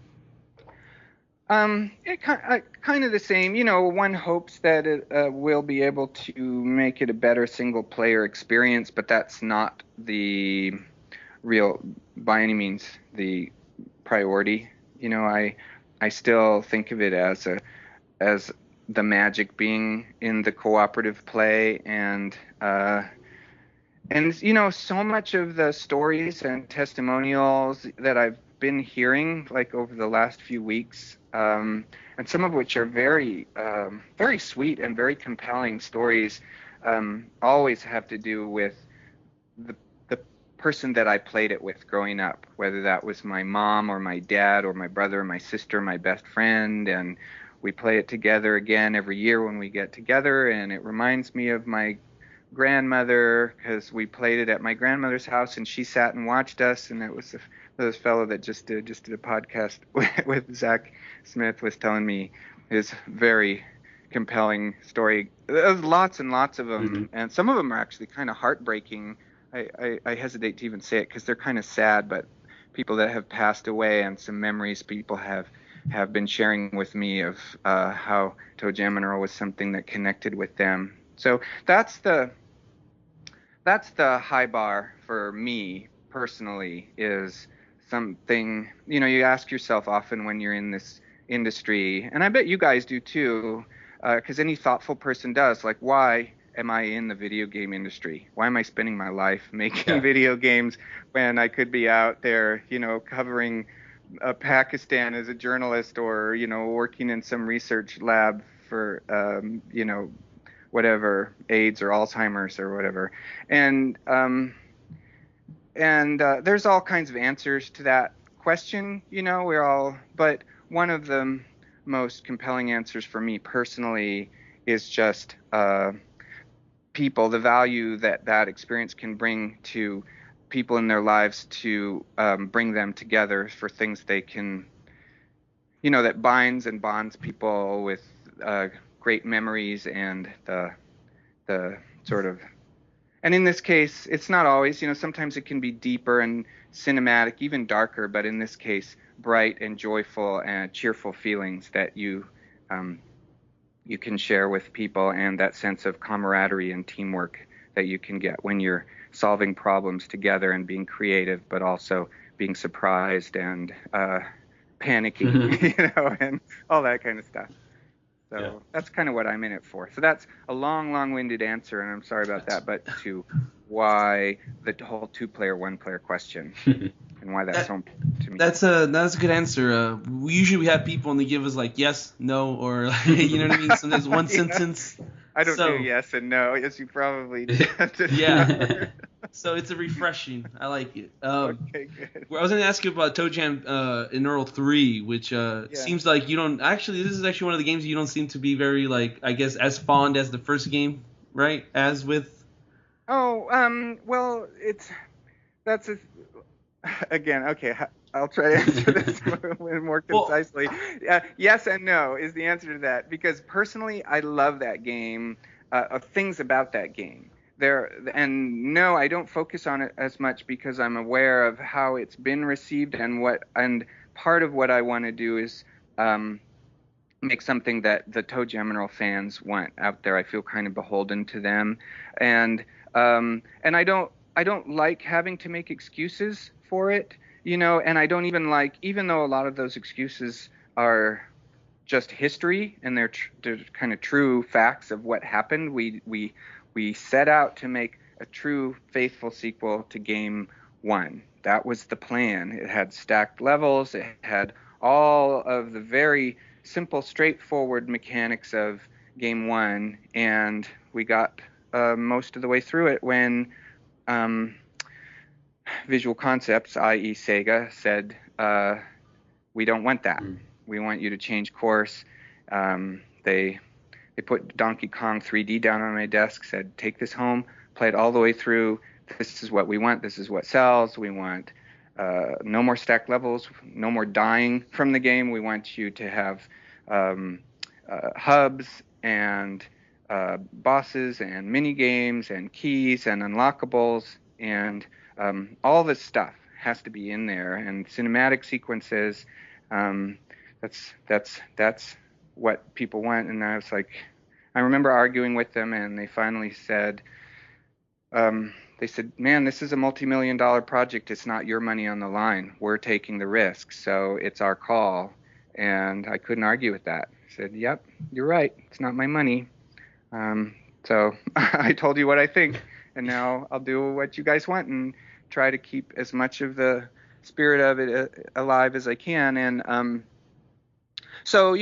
Kind of the same. One hopes that it will be able to make it a better single-player experience, but that's not the real, by any means, the priority. I still think of it as the magic being in the cooperative play, and so much of the stories and testimonials that I've been hearing like over the last few weeks, and some of which are very very sweet and very compelling stories, always have to do with the person that I played it with growing up, whether that was my mom or my dad or my brother or my sister, my best friend. And we play it together again every year when we get together, and it reminds me of my grandmother, because we played it at my grandmother's house and she sat and watched us. And it was this fellow that just did a podcast with Zach Smith was telling me his very compelling story. There's lots and lots of them, mm-hmm. and some of them are actually kind of heartbreaking. I hesitate to even say it because they're kind of sad, but people that have passed away and some memories people have been sharing with me of how ToeJam and Earl was something that connected with them. So that's the high bar for me personally, is something, you ask yourself often when you're in this industry, and I bet you guys do too, because any thoughtful person does, like, why am I in the video game industry? Why am I spending my life making video games when I could be out there, covering Pakistan as a journalist, or, working in some research lab for, whatever, AIDS or Alzheimer's or whatever. And there's all kinds of answers to that question, but one of the most compelling answers for me personally is just people, the value that experience can bring to people in their lives, to bring them together for things they can, that binds and bonds people with great memories, and the sort of, and in this case, it's not always, sometimes it can be deeper and cinematic, even darker, but in this case, bright and joyful and cheerful feelings that you can share with people, and that sense of camaraderie and teamwork that you can get when you're solving problems together and being creative, but also being surprised and panicking, Mm-hmm. And all that kind of stuff. So that's kind of what I'm in it for. So that's a long-winded answer, and I'm sorry about that, but to why the whole 2-player, 1-player question, and why that's so important to me. That's a good answer. We usually have people and they give us like yes, no, or you know what I mean. Sometimes one sentence. I don't do yes and no. Yes, you probably do. Yeah. So it's a refreshing. I like it. Okay, good. I was going to ask you about ToeJam and Earl 3, which seems like you don't actually. This is actually one of the games you don't seem to be very I guess as fond as the first game, right? As with. Oh, well, that's again, okay. I'll try to answer this more concisely. Yes and no is the answer to that, because personally, I love that game. Things about that game. And no, I don't focus on it as much because I'm aware of how it's been received, and part of what I want to do is make something that the ToeJam and Earl fans want out there. I feel kind of beholden to them, and I don't like having to make excuses for it, and I don't even like, even though a lot of those excuses are just history and they're kind of true facts of what happened. We set out to make a true, faithful sequel to Game 1. That was the plan. It had stacked levels. It had all of the very simple, straightforward mechanics of Game 1, and we got most of the way through it when Visual Concepts, i.e. SEGA, said, we don't want that. We want you to change course. They put Donkey Kong 3D down on my desk, said, take this home, play it all the way through. This is what we want. This is what sells. We want no more stacked levels, no more dying from the game. We want you to have hubs and bosses and mini games and keys and unlockables, and all this stuff has to be in there, and cinematic sequences. that's what people want. And I was like, I remember arguing with them, and they finally said, man, this is a multi-million-dollar project. It's not your money on the line. We're taking the risk, so it's our call. And I couldn't argue with that. I said, yep, you're right. It's not my money. So I told you what I think, and now I'll do what you guys want and try to keep as much of the spirit of it alive as I can. And so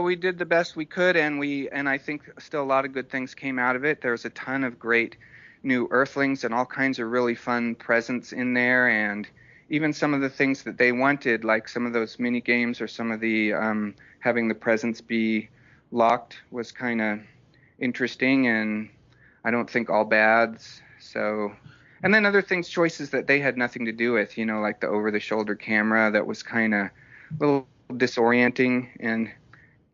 we did the best we could, and I think still a lot of good things came out of it. There's a ton of great new Earthlings and all kinds of really fun presents in there, and even some of the things that they wanted, like some of those mini games or some of the having the presents be locked was kind of interesting, and I don't think all bads. So, and then other things, choices that they had nothing to do with, like the over-the-shoulder camera that was kind of a little disorienting and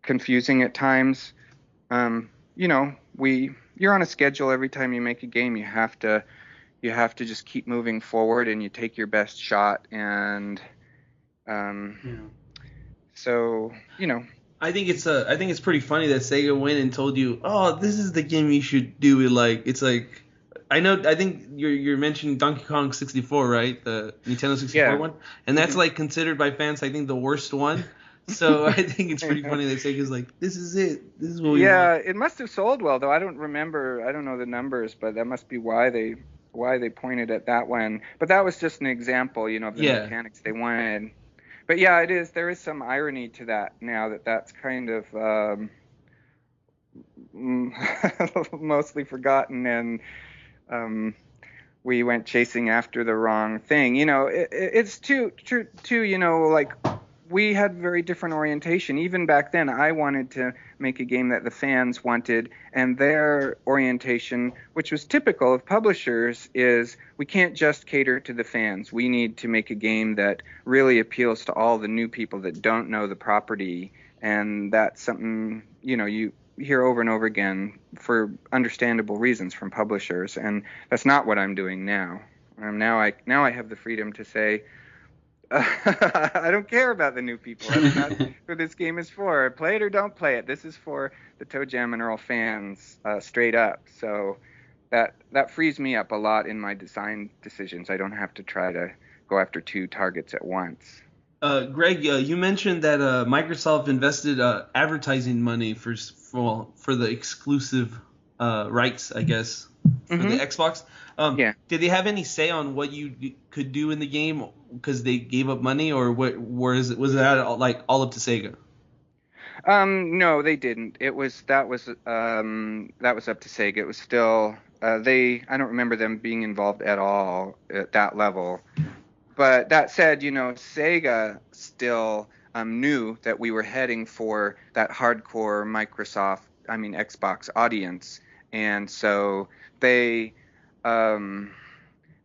confusing at times. You're on a schedule. Every time you make a game, you have to just keep moving forward, and you take your best shot. And so I think it's pretty funny that Sega went and told you, oh, this is the game you should do. I think you're mentioning Donkey Kong 64, right? The Nintendo 64 one, and that's like considered by fans, I think, the worst one. So I think it's pretty funny that Sega's like, this is it. This is what we want. It must have sold well, though. I don't know the numbers, but that must be why they pointed at that one. But that was just an example, of the mechanics they wanted. But yeah, it is. There is some irony to that now that's kind of mostly forgotten, and we went chasing after the wrong thing. It's too, like, we had very different orientation. Even back then, I wanted to make a game that the fans wanted, and their orientation, which was typical of publishers, is we can't just cater to the fans. We need to make a game that really appeals to all the new people that don't know the property, and that's something, you hear over and over again for understandable reasons from publishers, and that's not what I'm doing now. Now I have the freedom to say, I don't care about the new people. That's not who this game is for. Play it or don't play it. This is for the ToeJam and Earl fans, straight up. So that frees me up a lot in my design decisions. I don't have to try to go after two targets at once. Greg, you mentioned that Microsoft invested advertising money for the exclusive rights, I guess, for the Xbox. Did they have any say on what you could do in the game because they gave up money, or was that all up to Sega? No, they didn't. That was up to Sega. It was still I don't remember them being involved at all at that level. But that said, Sega still knew that we were heading for that hardcore Xbox audience, and so they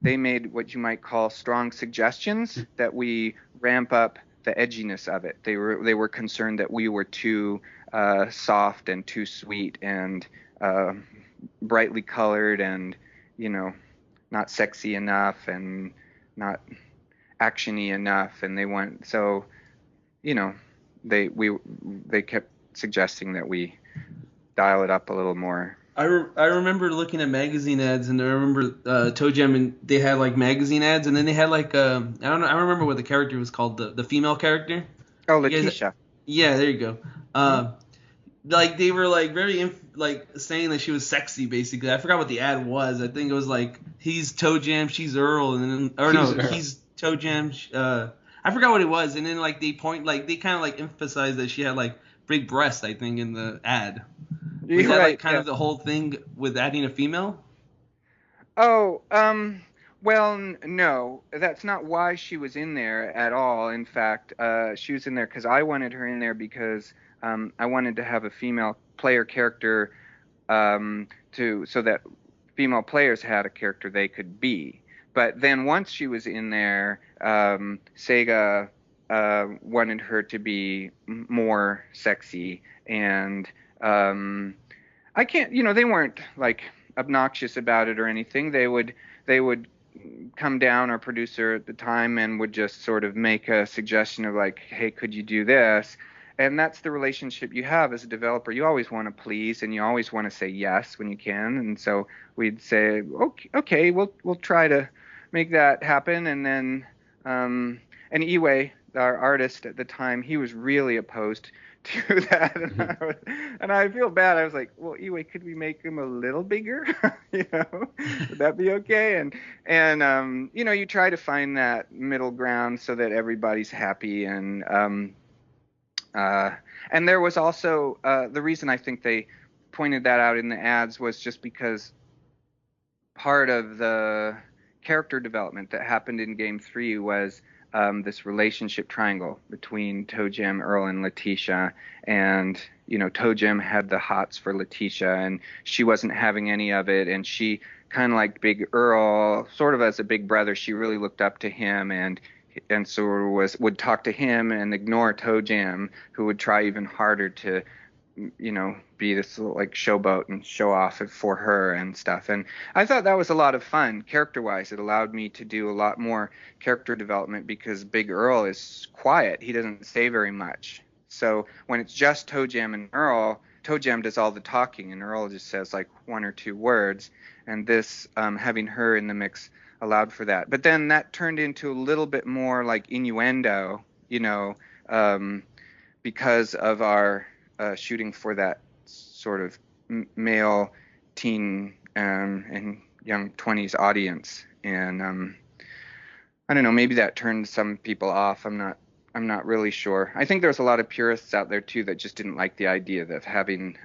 made what you might call strong suggestions that we ramp up the edginess of it. They were concerned that we were too soft and too sweet and brightly colored and not sexy enough and not actiony enough, and they kept suggesting that we dial it up a little more. I remember looking at magazine ads, and I remember ToeJam, and they had like magazine ads, and then they had like I don't remember what the character was called, the female character. Oh, Letitia. Yeah, there you go. Like they were like very saying that she was sexy, basically. I forgot what the ad was. I think it was like, he's ToeJam, she's Earl, and then he's ToeJam. I forgot what it was, and then like they kind of like emphasized that she had like big breasts, I think, in the ad. Was that like kind of the whole thing with adding a female? Oh, well, no, that's not why she was in there at all. In fact, she was in there because I wanted her in there because I wanted to have a female player character so that female players had a character they could be. But then once she was in there, Sega wanted her to be more sexy, and I can't, they weren't like obnoxious about it or anything. They would come down, our producer at the time, and would just sort of make a suggestion of like, hey, could you do this? and that's the relationship you have as a developer. You always want to please, and you always want to say yes when you can. And so we'd say, okay, we'll try to make that happen. And then, and Iwe, our artist at the time, he was really opposed to that, and I feel bad. I was like, well, Iwe, could we make him a little bigger? Would that be okay? And you try to find that middle ground so that everybody's happy. And there was also the reason I think they pointed that out in the ads was just because part of the character development that happened in Game 3 was this relationship triangle between ToeJam, Earl, and Letitia. And, ToeJam had the hots for Letitia, and she wasn't having any of it. And she kind of like Big Earl, sort of as a big brother. She really looked up to him and so would talk to him and ignore ToeJam, who would try even harder to be this little, like, showboat and show off for her and stuff. And I thought that was a lot of fun character-wise. It allowed me to do a lot more character development because Big Earl is quiet. He doesn't say very much. So when it's just ToeJam and Earl, ToeJam does all the talking and Earl just says like one or two words. And this, having her in the mix allowed for that. But then that turned into a little bit more like innuendo, because of our shooting for that sort of male teen and young 20s audience. And I don't know, maybe that turned some people off. I'm not really sure. I think there's a lot of purists out there too that just didn't like the idea of having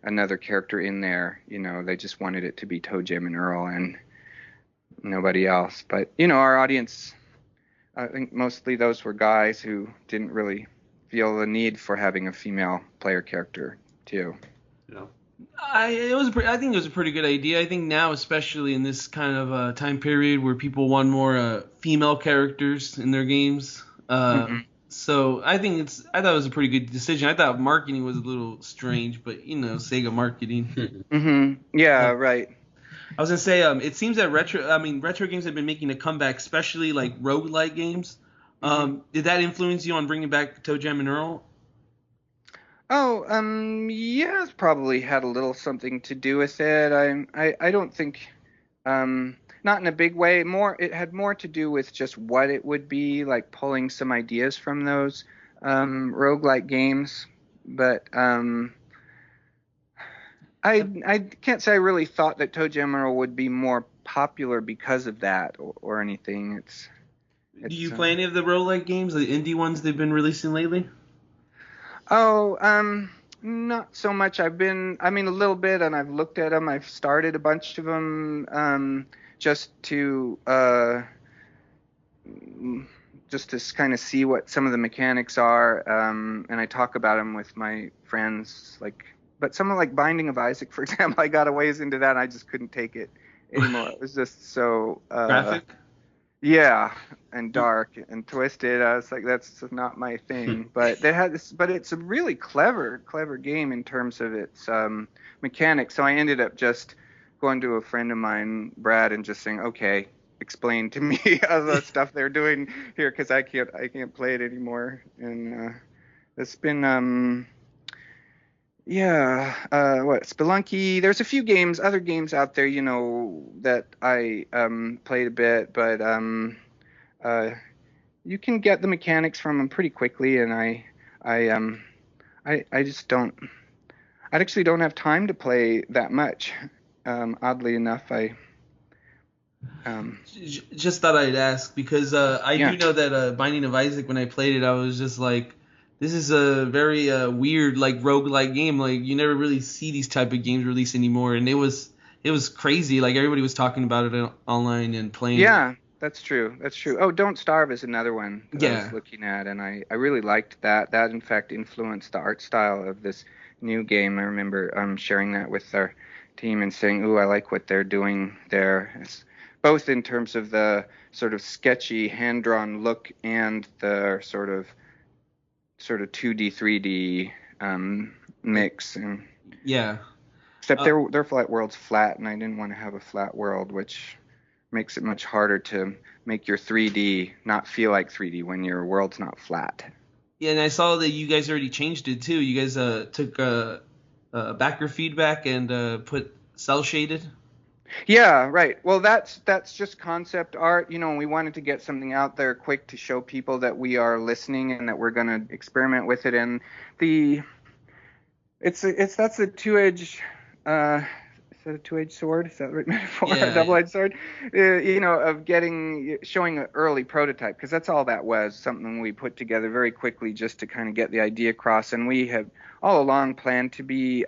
another character in there. They just wanted it to be ToeJam and Earl and nobody else. But our audience, I think mostly those were guys who didn't really feel the need for having a female player character too. I think it was a pretty good idea. I think now, especially in this kind of time period where people want more female characters in their games, so I thought it was a pretty good decision. I thought marketing was a little strange, but Sega marketing. Yeah, right. I was gonna say, it seems that retro games have been making a comeback, especially like roguelike games. Did that influence you on bringing back ToeJam and Earl? Oh, yeah, it's probably had a little something to do with it. I don't think, not in a big way. It had more to do with just what it would be, like pulling some ideas from those roguelike games. But I can't say I really thought that ToeJam and Earl would be more popular because of that or anything. Do you play any of the roguelike games, the indie ones they've been releasing lately? Oh, not so much. A little bit, and I've looked at them. I've started a bunch of them just to kind of see what some of the mechanics are, and I talk about them with my friends. But something like Binding of Isaac, for example, I got a ways into that, and I just couldn't take it anymore. It was just so graphic. Yeah, and dark and twisted. I was like, that's not my thing. But it's a really clever game in terms of its mechanics. So I ended up just going to a friend of mine, Brad, and just saying, okay, explain to me the stuff they're doing here, because I can't play it anymore. And it's been Spelunky. There's a few other games out there, that I played a bit, but you can get the mechanics from them pretty quickly, and I just don't. I actually don't have time to play that much. Oddly enough, I just thought I'd ask because I do know that Binding of Isaac, when I played it, I was just like, this is a very weird, like, roguelike game. Like, you never really see these type of games released anymore. And it was crazy. Like, everybody was talking about it online and playing it. That's true. Oh, Don't Starve is another one that I was looking at. And I really liked that. That, in fact, influenced the art style of this new game. I remember sharing that with our team and saying, ooh, I like what they're doing there. It's both in terms of the sort of sketchy, hand-drawn look and the sort of 2D, 3D mix. And except their flat world's flat, and I didn't want to have a flat world, which makes it much harder to make your 3D not feel like 3D when your world's not flat. Yeah, and I saw that you guys already changed it too. You guys took backer feedback and put cell shaded. Yeah, right. Well, that's just concept art. We wanted to get something out there quick to show people that we are listening and that we're going to experiment with it. And that's a two-edged. Is that a two-edged sword? Is that the right metaphor? Yeah, a double-edged sword? Of showing an early prototype, because that's all that was, something we put together very quickly just to kind of get the idea across. And we have all along planned to be,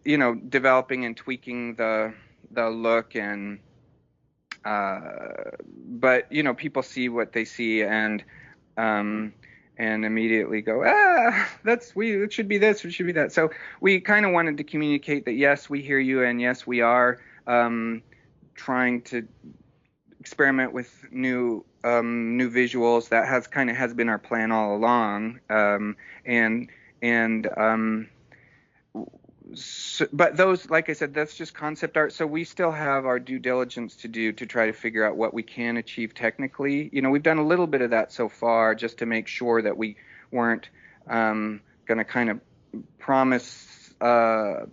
developing and tweaking the look and, but people see what they see and immediately go, it should be this, it should be that. So we kind of wanted to communicate that, yes, we hear you, and yes, we are trying to experiment with new visuals. That has been our plan all along. But those, like I said, that's just concept art. So we still have our due diligence to do to try to figure out what we can achieve technically. We've done a little bit of that so far just to make sure that we weren't going to kind of promise or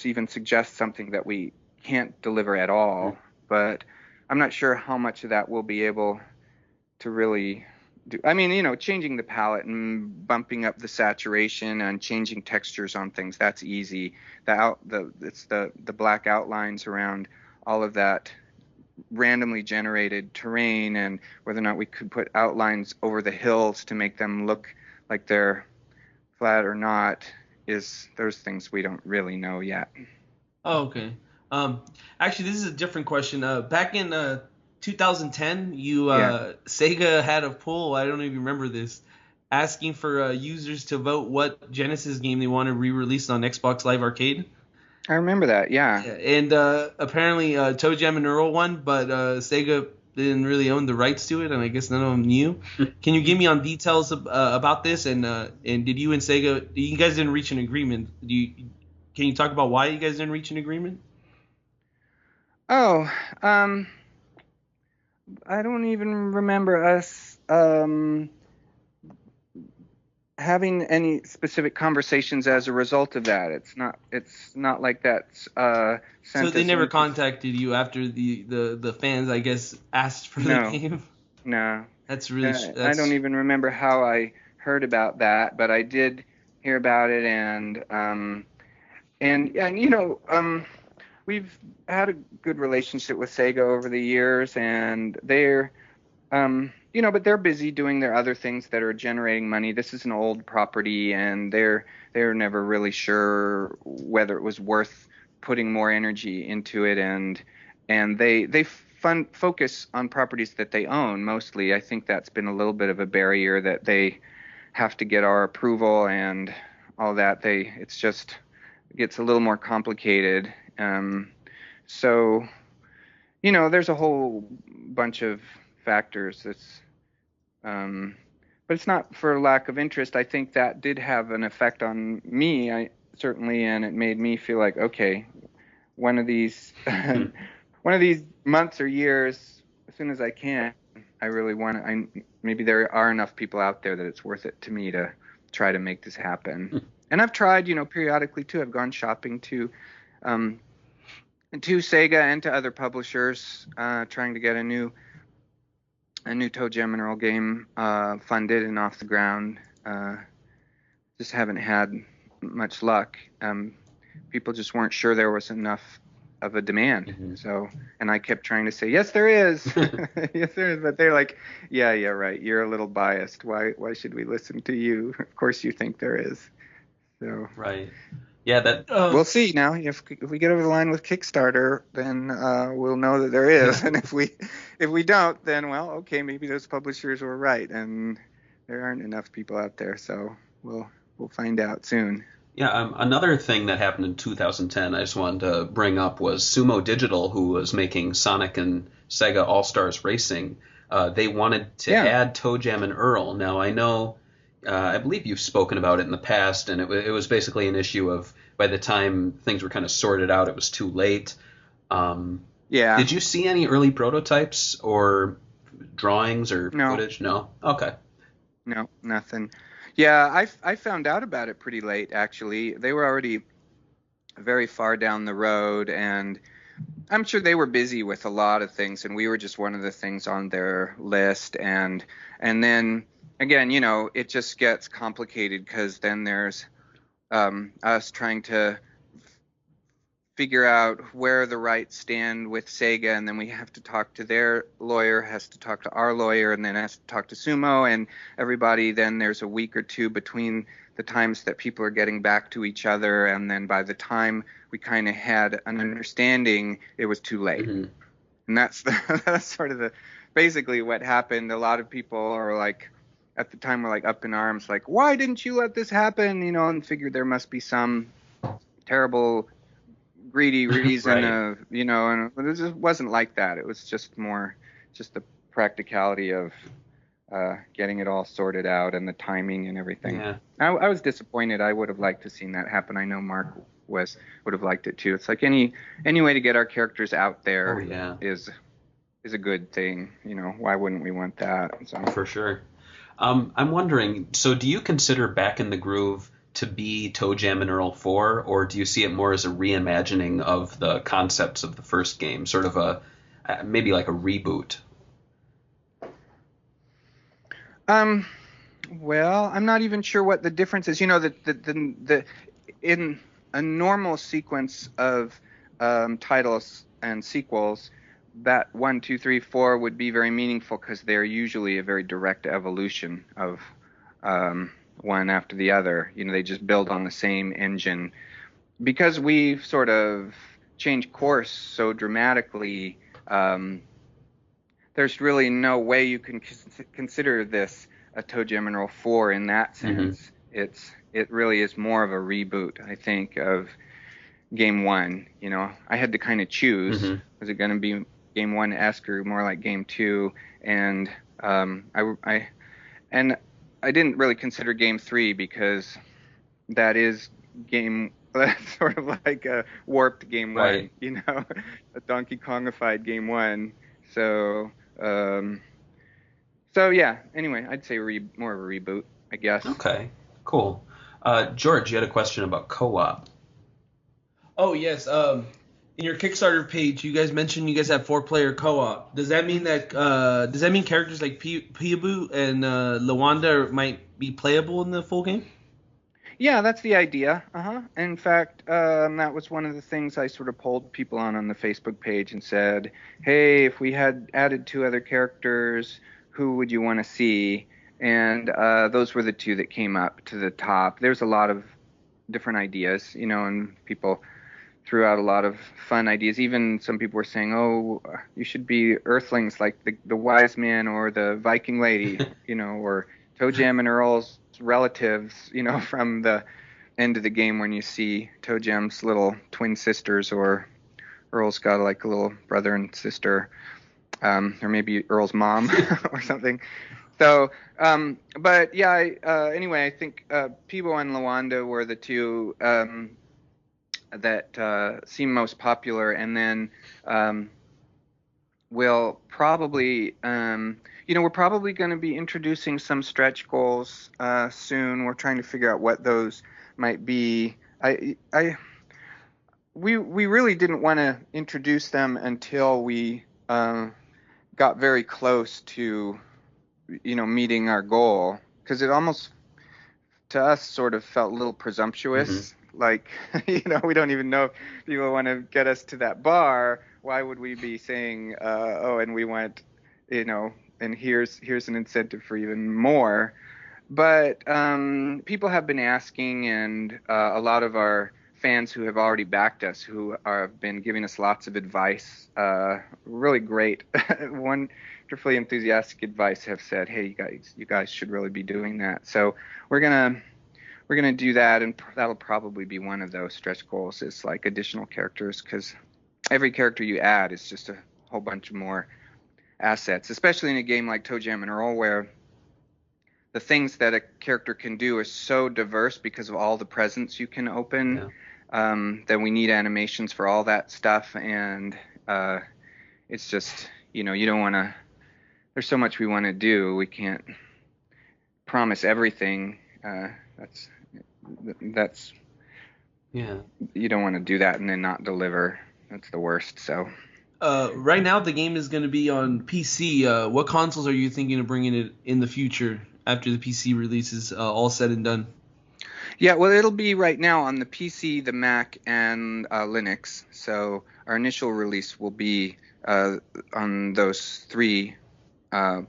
even suggest something that we can't deliver at all. But I'm not sure how much of that we'll be able to really do. I mean, changing the palette and bumping up the saturation and changing textures on things, that's easy. It's the black outlines around all of that randomly generated terrain, and whether or not we could put outlines over the hills to make them look like they're flat or not, is those things we don't really know yet. Oh, okay. Actually, this is a different question. Back in 2010, SEGA had a poll, I don't even remember this, asking for users to vote what Genesis game they want to re-release on Xbox Live Arcade. I remember that, yeah. And apparently ToeJam and Earl won, but SEGA didn't really own the rights to it, and I guess none of them knew. Can you give me on details about this? And did you and SEGA, you guys didn't reach an agreement? Can you talk about why you guys didn't reach an agreement? Oh, I don't even remember us having any specific conversations as a result of that. It's not like that's so they never contacted you after the fans, I guess, asked for the game? No. That's really I don't even remember how I heard about that, but I did hear about it, and we've had a good relationship with SEGA over the years, and they're, but they're busy doing their other things that are generating money. This is an old property, and they're never really sure whether it was worth putting more energy into it, and they focus on properties that they own mostly. I think that's been a little bit of a barrier, that they have to get our approval and all that. It gets a little more complicated. So, there's a whole bunch of factors but it's not for lack of interest. I think that did have an effect on me, certainly, and it made me feel like, okay, one of these months or years, as soon as I can, I really want to, maybe there are enough people out there that it's worth it to me to try to make this happen. And I've tried, periodically too. I've gone shopping to SEGA and to other publishers, trying to get a new ToeJam and Earl game funded and off the ground. Just haven't had much luck. People just weren't sure there was enough of a demand. Mm-hmm. So, and I kept trying to say, yes, there is. Yes, there is. But they're like, yeah, right. You're a little biased. Why should we listen to you? Of course you think there is. So. Right. Yeah, that we'll see now. If we get over the line with Kickstarter, then we'll know that there is. And if we don't, then well, okay, maybe those publishers were right, and there aren't enough people out there. So we'll find out soon. Yeah, another thing that happened in 2010 I just wanted to bring up was Sumo Digital, who was making Sonic and Sega All-Stars Racing. They wanted to add ToeJam and Earl. Now, I know, I believe you've spoken about it in the past, and it was basically an issue of by the time things were kind of sorted out, it was too late. Did you see any early prototypes or drawings or footage? No? Okay. No, nothing. Yeah, I found out about it pretty late, actually. They were already very far down the road, and I'm sure they were busy with a lot of things, and we were just one of the things on their list. And then again, it just gets complicated because then there's us trying to figure out where the rights stand with Sega, and then we have to talk to their lawyer, has to talk to our lawyer, and then has to talk to Sumo and everybody. Then there's a week or two between the times that people are getting back to each other, and then by the time we kind of had an understanding, it was too late. Mm-hmm. And that's sort of basically what happened. A lot of people are like, at the time, were like up in arms, like, why didn't you let this happen? And figured there must be some terrible greedy reason of, and it just wasn't like that. It was just the practicality of getting it all sorted out and the timing and everything. Yeah. I was disappointed. I would have liked to seen that happen. I know Mark would have liked it too. It's like any way to get our characters out there is a good thing. Why wouldn't we want that? So. For sure. I'm wondering, so do you consider Back in the Groove to be ToeJam and Earl 4, or do you see it more as a reimagining of the concepts of the first game, sort of maybe like a reboot? Well, I'm not even sure what the difference is. The in a normal sequence of titles and sequels, that 1, 2, 3, 4 would be very meaningful because they're usually a very direct evolution of one after the other. They just build on the same engine. Because we've sort of changed course so dramatically, there's really no way you can consider this a ToeJam and Earl 4 in that sense. Mm-hmm. It really is more of a reboot, I think, of Game 1. I had to kind of choose. Mm-hmm. Was it going to be Game 1-esque or more like Game 2? And I didn't really consider Game 3 because that is that's sort of like a warped Game 1, a Donkey Kongified Game 1. So yeah. Anyway, I'd say more of a reboot, I guess. Okay, cool. George, you had a question about co-op. Oh yes. In your Kickstarter page, you guys mentioned you guys have 4-player co-op. Does that mean characters like Peekaboo and Lawanda might be playable in the full game? Yeah, that's the idea. In fact, that was one of the things I sort of polled people on the Facebook page and said, hey, if we had added 2 other characters, who would you want to see? And those were the 2 that came up to the top. There's a lot of different ideas, and people threw out a lot of fun ideas. Even some people were saying, oh, you should be Earthlings like the Wise Man or the Viking Lady, or ToeJam and Earl's relatives, from the end of the game when you see ToeJam's little twin sisters, or Earl's got like a little brother and sister, or maybe Earl's mom or something. So, but yeah, anyway, I think Peebo and Lawanda were the 2 that seem most popular, and then we'll probably, we're probably going to be introducing some stretch goals soon. We're trying to figure out what those might be. We really didn't want to introduce them until we got very close to, meeting our goal, because it almost, to us, sort of felt a little presumptuous. Mm-hmm. Like, we don't even know if people want to get us to that bar. Why would we be saying, and we want, and here's an incentive for even more. But people have been asking, and a lot of our fans who have already backed us, who have been giving us lots of advice, really great, wonderfully enthusiastic advice, have said, hey, you guys should really be doing that. So we're gonna do that, and that'll probably be one of those stretch goals, is like additional characters, because every character you add is just a whole bunch of more assets, especially in a game like ToeJam and Earl, where the things that a character can do are so diverse because of all the presents you can open, that we need animations for all that stuff, and it's just, you don't want to, there's so much we want to do, we can't, promise everything. That's Yeah. You don't want to do that and then not deliver. That's the worst. So. Right now, the game is going to be on PC. What consoles are you thinking of bringing it in the future after the PC release is all said and done? Yeah, well, it'll be right now on the PC, the Mac, and Linux. So our initial release will be on those three, I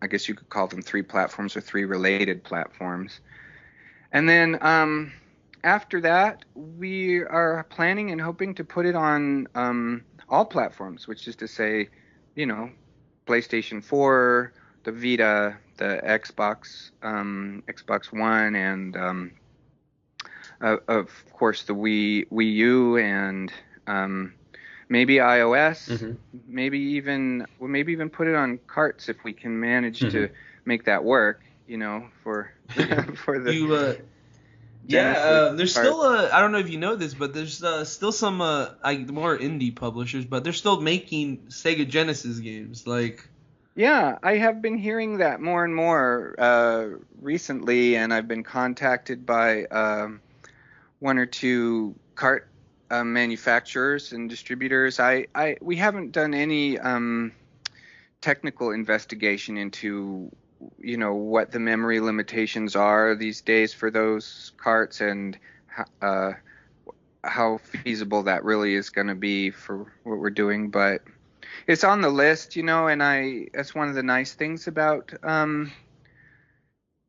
guess you could call them three platforms or three related platforms. And then after that, we are planning and hoping to put it on all platforms, which is to say, PlayStation 4, the Vita, the Xbox, Xbox One, and of course the Wii U, and maybe iOS, maybe even put it on carts if we can manage to make that work. For the there's still I don't know if you know this, but there's still some more indie publishers, but they're still making Sega Genesis games. Yeah, I have been hearing that more and more recently, and I've been contacted by one or two cart manufacturers and distributors. We haven't done any technical investigation into what the memory limitations are these days for those carts, and how feasible that really is going to be for what we're doing. But it's on the list, and that's one of the nice things about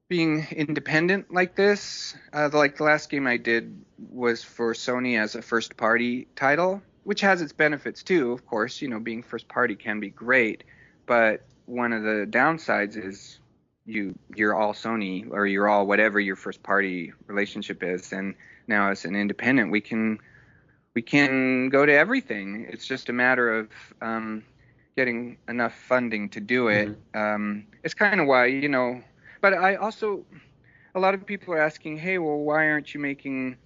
being independent like this. Like the last game I did was for Sony as a first party title, which has its benefits too, of course. Being first party can be great, but one of the downsides is you're all Sony, or you're all whatever your first party relationship is. And now as an independent, we can go to everything. It's just a matter of getting enough funding to do it. It's kind of why, but I also, a lot of people are asking, hey, well, why aren't you making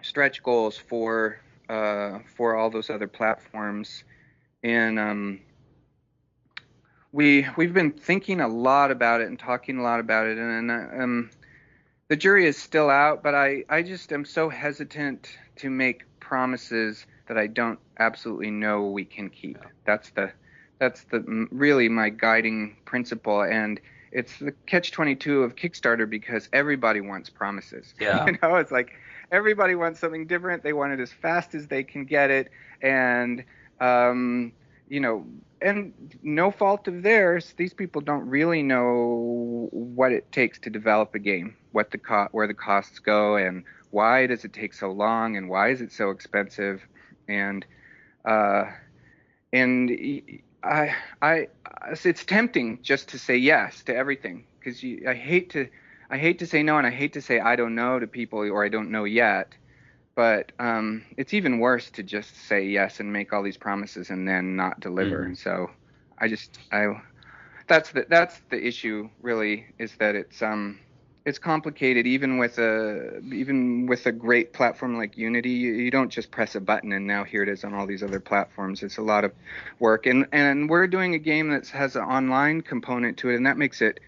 stretch goals for all those other platforms? And we've been thinking a lot about it and talking a lot about it, and the jury is still out, but I just am so hesitant to make promises that I don't absolutely know we can keep. That's the really my guiding principle, and it's the catch-22 of Kickstarter, because everybody wants promises. Yeah. It's like everybody wants something different. They want it as fast as they can get it, and and no fault of theirs, these people don't really know what it takes to develop a game, where the costs go, and why does it take so long, and why is it so expensive, and it's tempting just to say yes to everything, because I hate to say no, and I hate to say I don't know to people, or I don't know yet. But it's even worse to just say yes and make all these promises and then not deliver. So that's the issue really, is that it's complicated. Even with a great platform like Unity, you don't just press a button and now here it is on all these other platforms. It's a lot of work, and we're doing a game that has an online component to it, and that makes it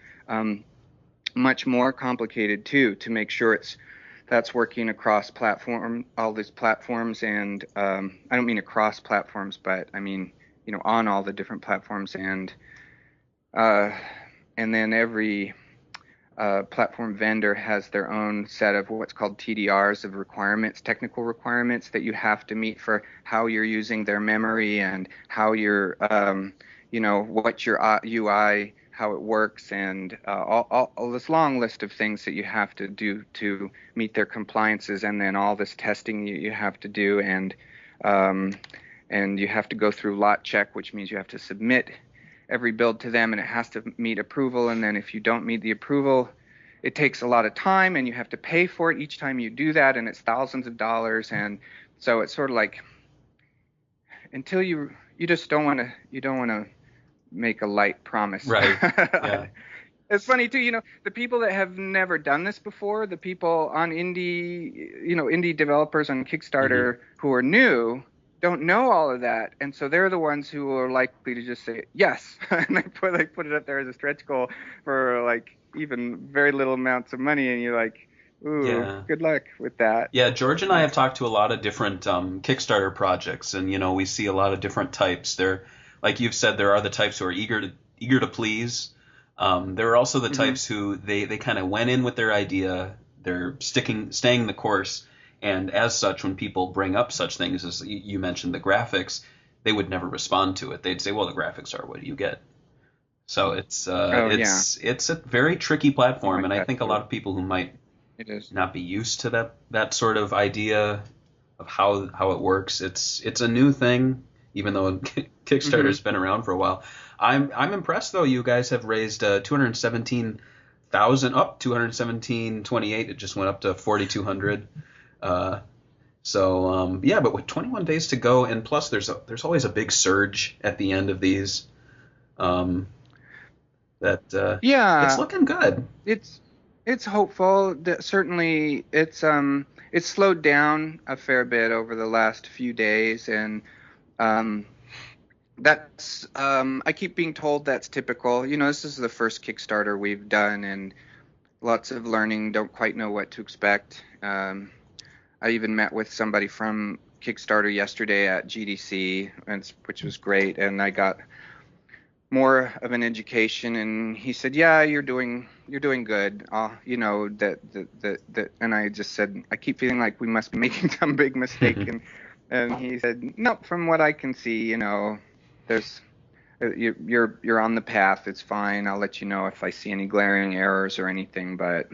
much more complicated too, to make sure that's working across all these platforms, and I don't mean across platforms, but I mean, on all the different platforms, and then every platform vendor has their own set of what's called TDRs of requirements, technical requirements that you have to meet for how you're using their memory, and how you're, what your UI, how it works, and all this long list of things that you have to do to meet their compliances, and then all this testing you have to do, and you have to go through lot check, which means you have to submit every build to them, and it has to meet approval, and then if you don't meet the approval, it takes a lot of time, and you have to pay for it each time you do that, and it's thousands of dollars, and so it's sort of like, until you just don't want to make a light promise. Right. Yeah. It's funny too, the people that have never done this before, the people on indie developers on Kickstarter who are new, don't know all of that, and so they're the ones who are likely to just say yes, and they put it up there as a stretch goal for like even very little amounts of money, and you're like, ooh, good luck with that. Yeah, George and I have talked to a lot of different Kickstarter projects, and we see a lot of different types. There, like you've said, there are the types who are eager to please. There are also the types who they kind of went in with their idea, they're staying the course. And as such, when people bring up such things as you mentioned, the graphics, they would never respond to it. They'd say, "Well, the graphics are what do you get?" So it's a very tricky platform, and I think a lot of people who might not be used to that sort of idea of how it works. It's a new thing, even though Kickstarter's been around for a while. I'm impressed though. You guys have raised 217,000 up 217.28. It just went up to 4,200. But with 21 days to go, and plus there's always a big surge at the end of these. It's looking good. It's hopeful. Certainly, it's slowed down a fair bit over the last few days, and that's I keep being told that's typical. This is the first Kickstarter we've done, and lots of learning. Don't quite know what to expect. I even met with somebody from Kickstarter yesterday at GDC, which was great, and I got more of an education. And he said, "Yeah, you're doing good." And I just said, "I keep feeling like we must be making some big mistake." and he said, "No, from what I can see, there's you're on the path. It's fine. I'll let you know if I see any glaring errors or anything. But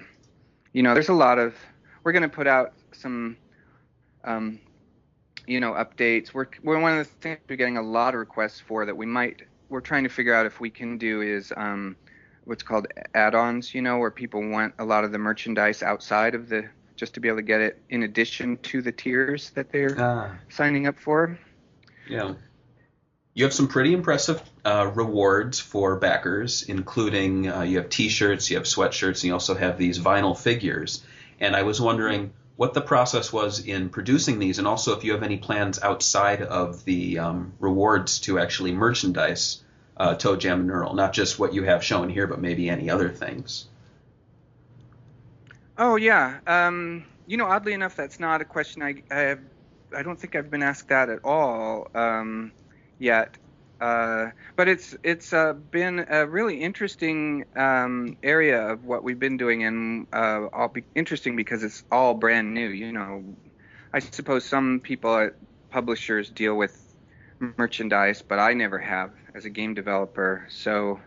there's a lot of. We're going to put out some, updates. We're one of the things we're getting a lot of requests for that we're trying to figure out if we can do is what's called add-ons. Where people want a lot of the merchandise outside of just to be able to get it in addition to the tiers that they're signing up for. Yeah. You have some pretty impressive rewards for backers, including you have T-shirts, you have sweatshirts, and you also have these vinyl figures. And I was wondering what the process was in producing these, and also if you have any plans outside of the rewards to actually merchandise ToeJam and Earl, not just what you have shown here, but maybe any other things. Oh, yeah. Oddly enough, that's not a question I don't think I've been asked that at all yet. But it's been a really interesting area of what we've been doing, and interesting because it's all brand new. I suppose some people at publishers deal with merchandise, but I never have as a game developer. So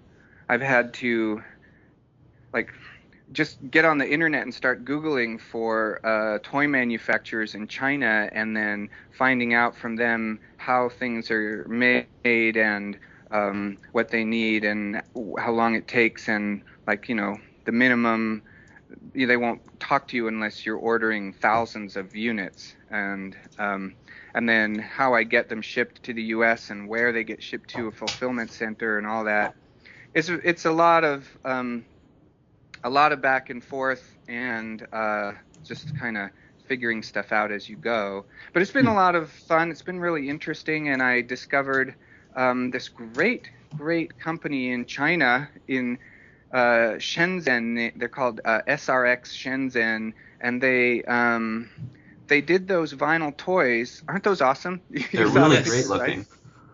I've had to just get on the internet and start Googling for toy manufacturers in China, and then finding out from them how things are made and what they need and how long it takes, and the minimum. They won't talk to you unless you're ordering thousands of units, and then how I get them shipped to the U.S. and where they get shipped to a fulfillment center and all that. It's a lot of back and forth, and just kind of figuring stuff out as you go. But it's been a lot of fun. It's been really interesting, and I discovered this great company in China, in Shenzhen. They're called SRX Shenzhen, and they did those vinyl toys. Aren't those awesome? They're really great looking.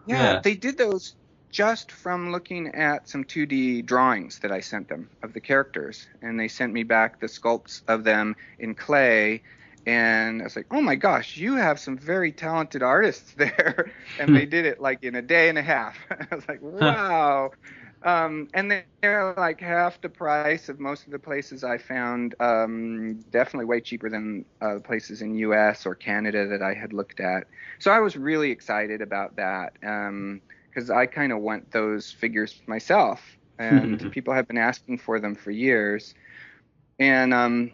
Yeah, they did those just from looking at some 2D drawings that I sent them of the characters, and they sent me back the sculpts of them in clay, and I was like, oh my gosh, you have some very talented artists there. And they did it in a day and a half. I was like, wow. And they're half the price of most of the places I found, definitely way cheaper than the places in US or Canada that I had looked at. So I was really excited about that, because I kind of want those figures myself, and people have been asking for them for years. And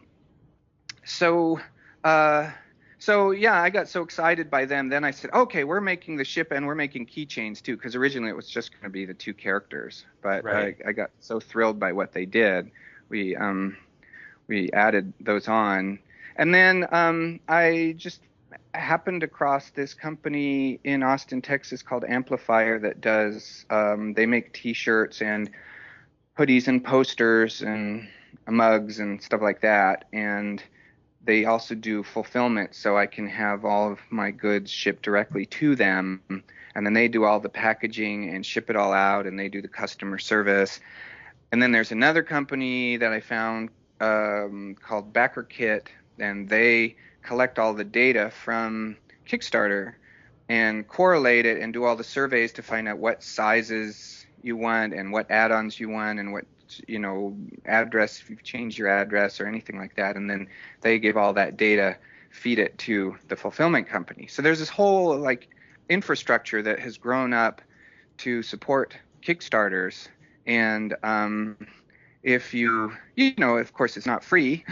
so yeah, I got so excited by them. Then I said, okay, we're making the ship, and we're making keychains too, because originally it was just going to be the two characters. But right. I got so thrilled by what they did. We added those on, and then I just happened across this company in Austin, Texas called Amplifier that does, they make T-shirts and hoodies and posters and mugs and stuff like that. And they also do fulfillment, so I can have all of my goods shipped directly to them. And then they do all the packaging and ship it all out, and they do the customer service. And then there's another company that I found called BackerKit, and they collect all the data from Kickstarter and correlate it and do all the surveys to find out what sizes you want and what add-ons you want and what, address, if you've changed your address or anything like that. And then they give all that data, feed it to the fulfillment company. So there's this whole infrastructure that has grown up to support Kickstarters. And if you of course it's not free,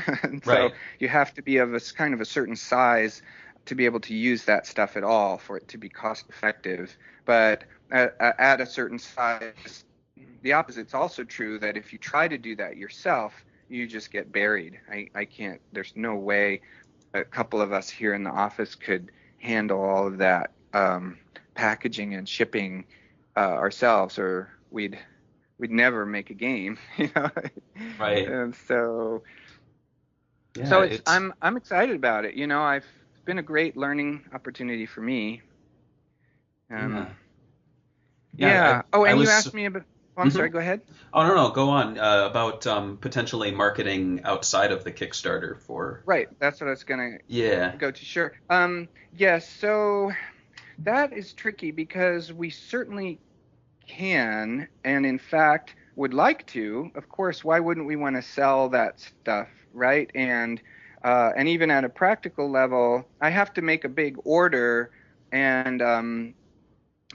so right. You have to be of a kind of a certain size to be able to use that stuff at all for it to be cost effective. But at a certain size, the opposite's also true, that if you try to do that yourself, you just get buried. I can't, there's no way a couple of us here in the office could handle all of that packaging and shipping ourselves, or we'd never make a game, Right. And so, Yeah, I'm excited about it. It's been a great learning opportunity for me. Yeah. You asked me about. Oh, I'm sorry. Go ahead. Oh no, go on about potentially marketing outside of the Kickstarter for. Right. That's what I was gonna. Yeah. Go to. Sure. Yes. So that is tricky because we certainly can, and in fact would like to. Of course, why wouldn't we want to sell that stuff, right? And even at a practical level, I have to make a big order, and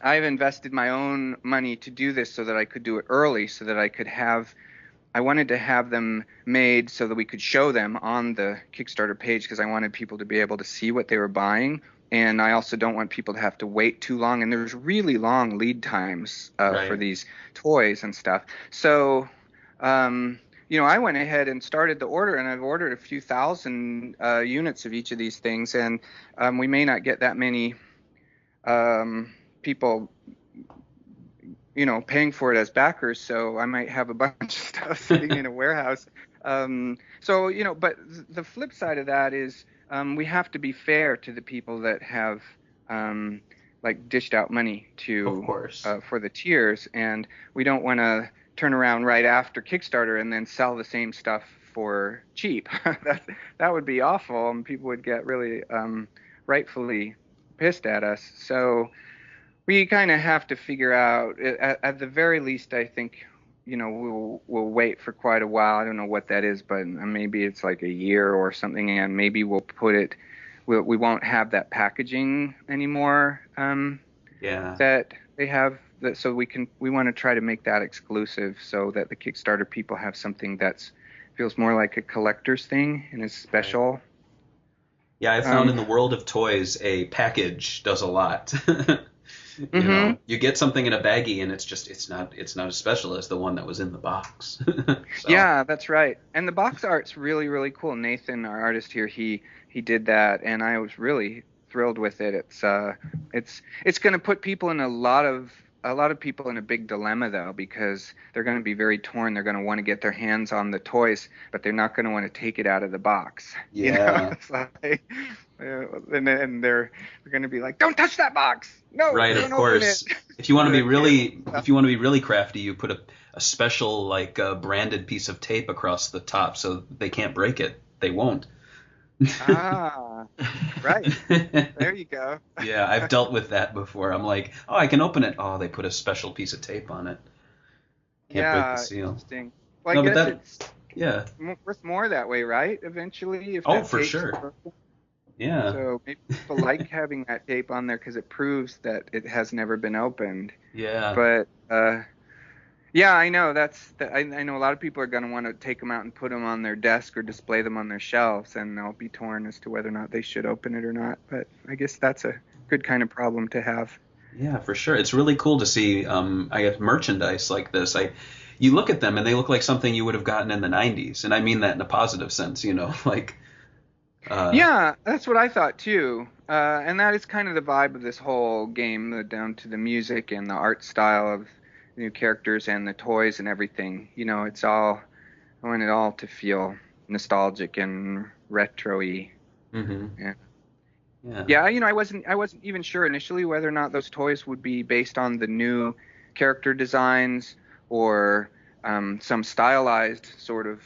I've invested my own money to do this so that I could do it early, so that I wanted to have them made so that we could show them on the Kickstarter page, because I wanted people to be able to see what they were buying. And I also don't want people to have to wait too long. And there's really long lead times right. for these toys and stuff. So, I went ahead and started the order, and I've ordered a few thousand units of each of these things. And we may not get that many people, paying for it as backers. So I might have a bunch of stuff sitting in a warehouse. But the flip side of that is, we have to be fair to the people that have dished out money to, of course, for the tiers, and we don't want to turn around right after Kickstarter and then sell the same stuff for cheap. that would be awful, and people would get really rightfully pissed at us. So we kind of have to figure out, at the very least, I think, we'll wait for quite a while. I don't know what that is, but maybe it's like a year or something, and maybe we'll put it, we won't have that packaging anymore. That they have, so we want to try to make that exclusive, so that the Kickstarter people have something that's feels more like a collector's thing and is special. Right. Yeah, I found in the world of toys, a package does a lot. You get something in a baggie, and it's not as special as the one that was in the box. So. Yeah, that's right. And the box art's really, really cool. Nathan, our artist here, he did that, and I was really thrilled with it. It's going to put people in a lot of people in a big dilemma, though, because they're going to be very torn. They're going to want to get their hands on the toys, but they're not going to want to take it out of the box. Yeah. It's like, and they're going to be like, "Don't touch that box!" No, right. Of course. If you want to be really crafty, you put a special branded piece of tape across the top so they can't break it. They won't. Right. There you go. Yeah, I've dealt with that before. I'm like, oh, I can open it. Oh, they put a special piece of tape on it. Can't break the seal. Interesting. Well, I guess it's yeah, worth more that way, right? Eventually, if for sure. Broken. Yeah. So maybe people like having that tape on there because it proves that it has never been opened. Yeah. But yeah, I know I know a lot of people are going to want to take them out and put them on their desk or display them on their shelves, and they'll be torn as to whether or not they should open it or not. But I guess that's a good kind of problem to have. Yeah, for sure. It's really cool to see, I guess, merchandise like this. You look at them and they look like something you would have gotten in the 90s, and I mean that in a positive sense. Yeah, that's what I thought too. And that is kind of the vibe of this whole game, down to the music and the art style of the new characters and the toys and everything. You know, it's all, I want it all to feel nostalgic and retro-y. Mm-hmm. Yeah. Yeah. Yeah, you know, I wasn't even sure initially whether or not those toys would be based on the new character designs or some stylized sort of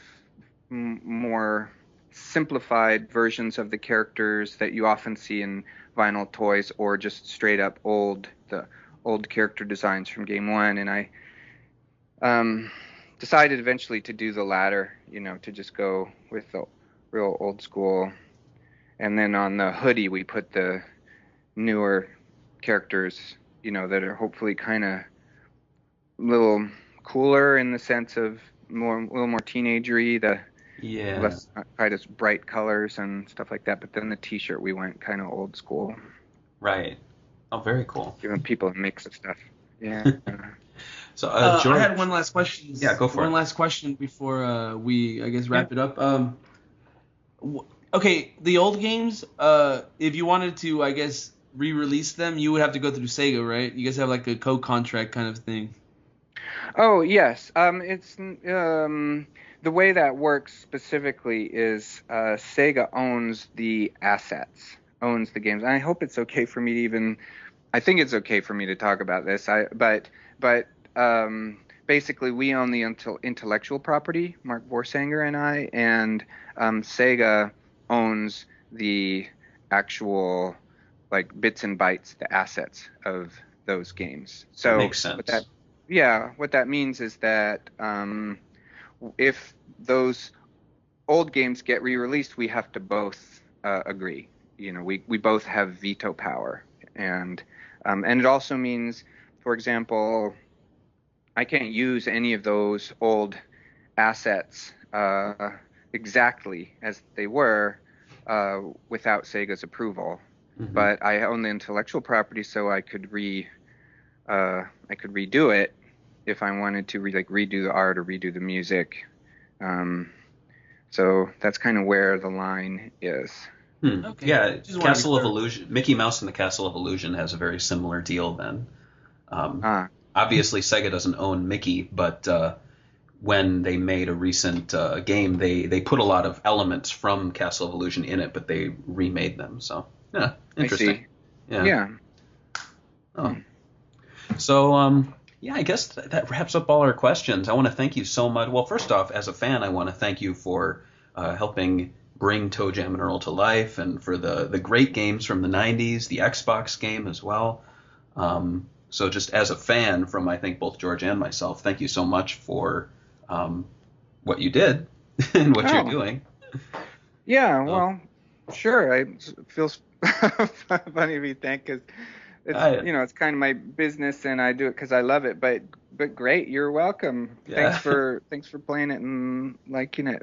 more simplified versions of the characters that you often see in vinyl toys, or just straight up the old character designs from Game 1. And I decided eventually to do the latter, you know, to just go with the real old school. And then on the hoodie, we put the newer characters, you know, that are hopefully kind of a little cooler in the sense of a little more teenagery, less not quite as bright colors and stuff like that. But then the T-shirt, we went kind of old school. Right. Oh, very cool. Giving people a mix of stuff. Yeah. So, I George, had one last question. Yeah, go for it. One last question before we, I guess, wrap it up. Okay, the old games, if you wanted to, I guess, re-release them, you would have to go through SEGA, right? You guys have like a co-contract kind of thing. Oh, yes. It's the way that works specifically is SEGA owns the assets, owns the games. And I hope it's okay for me to even, I think it's okay for me to talk about this. But basically we own the intellectual property, Mark Voorsanger and I, and SEGA owns the actual like bits and bytes, the assets of those games. So that makes sense. What that means is that if those old games get re-released, we have to both agree. You know, we both have veto power, and it also means, for example, I can't use any of those old assets exactly as they were without Sega's approval. Mm-hmm. But I own the intellectual property, so I could redo it if I wanted to redo the art or redo the music. So that's kind of where the line is. Okay. Yeah, Castle of Illusion, Mickey Mouse and the Castle of Illusion has a very similar deal then. Obviously, Sega doesn't own Mickey, but when they made a recent game, they put a lot of elements from Castle of Illusion in it, but they remade them. So, yeah, interesting. I see. Yeah. Oh. So, yeah, I guess that wraps up all our questions. I want to thank you so much. Well, first off, as a fan, I want to thank you for helping bring ToeJam and Earl to life, and for the great games from the 90s, the Xbox game as well. So just as a fan from, I think, both George and myself, thank you so much for what you did and what you're doing. Yeah, well, sure. It feels funny to be thanked because it's, it's kind of my business and I do it because I love it. But great, you're welcome. Yeah. Thanks for playing it and liking it.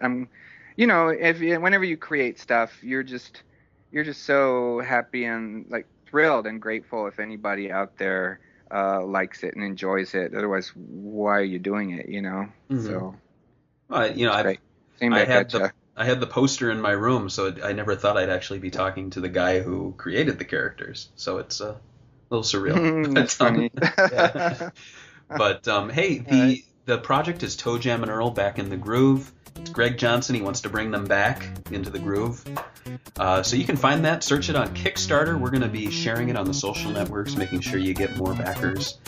Whenever you create stuff, you're just so happy and like thrilled and grateful if anybody out there likes it and enjoys it. Otherwise, why are you doing it? You know. Mm-hmm. So. I had the poster in my room, so I never thought I'd actually be talking to the guy who created the characters. So it's a little surreal. That's funny. Yeah. But hey, the project is ToeJam and Earl Back in the Groove. It's Greg Johnson. He wants to bring them back into the groove. So you can find that. Search it on Kickstarter. We're going to be sharing it on the social networks, making sure you get more backers.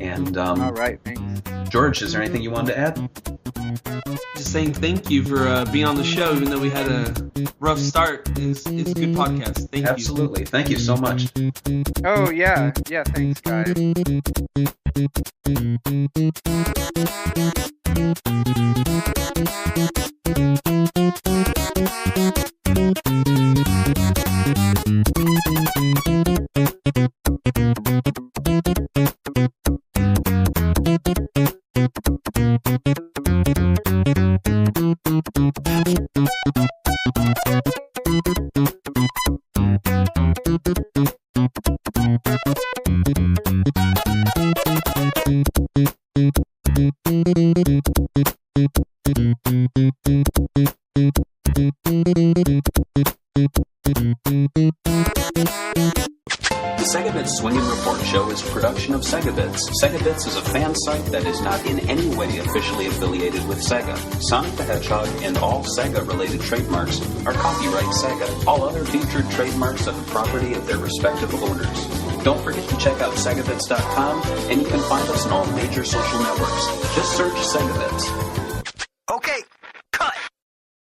And all right, thanks. George, is there anything you wanted to add? Just saying thank you for being on the show, even though we had a rough start. It's a good podcast. Thank you. Absolutely. Thank you so much. Oh, yeah. Yeah, thanks, guys. of SEGAbits. SEGAbits is a fan site that is not in any way officially affiliated with SEGA. Sonic the Hedgehog and all SEGA-related trademarks are copyright SEGA. All other featured trademarks are the property of their respective owners. Don't forget to check out SEGAbits.com, and you can find us on all major social networks. Just search SEGAbits.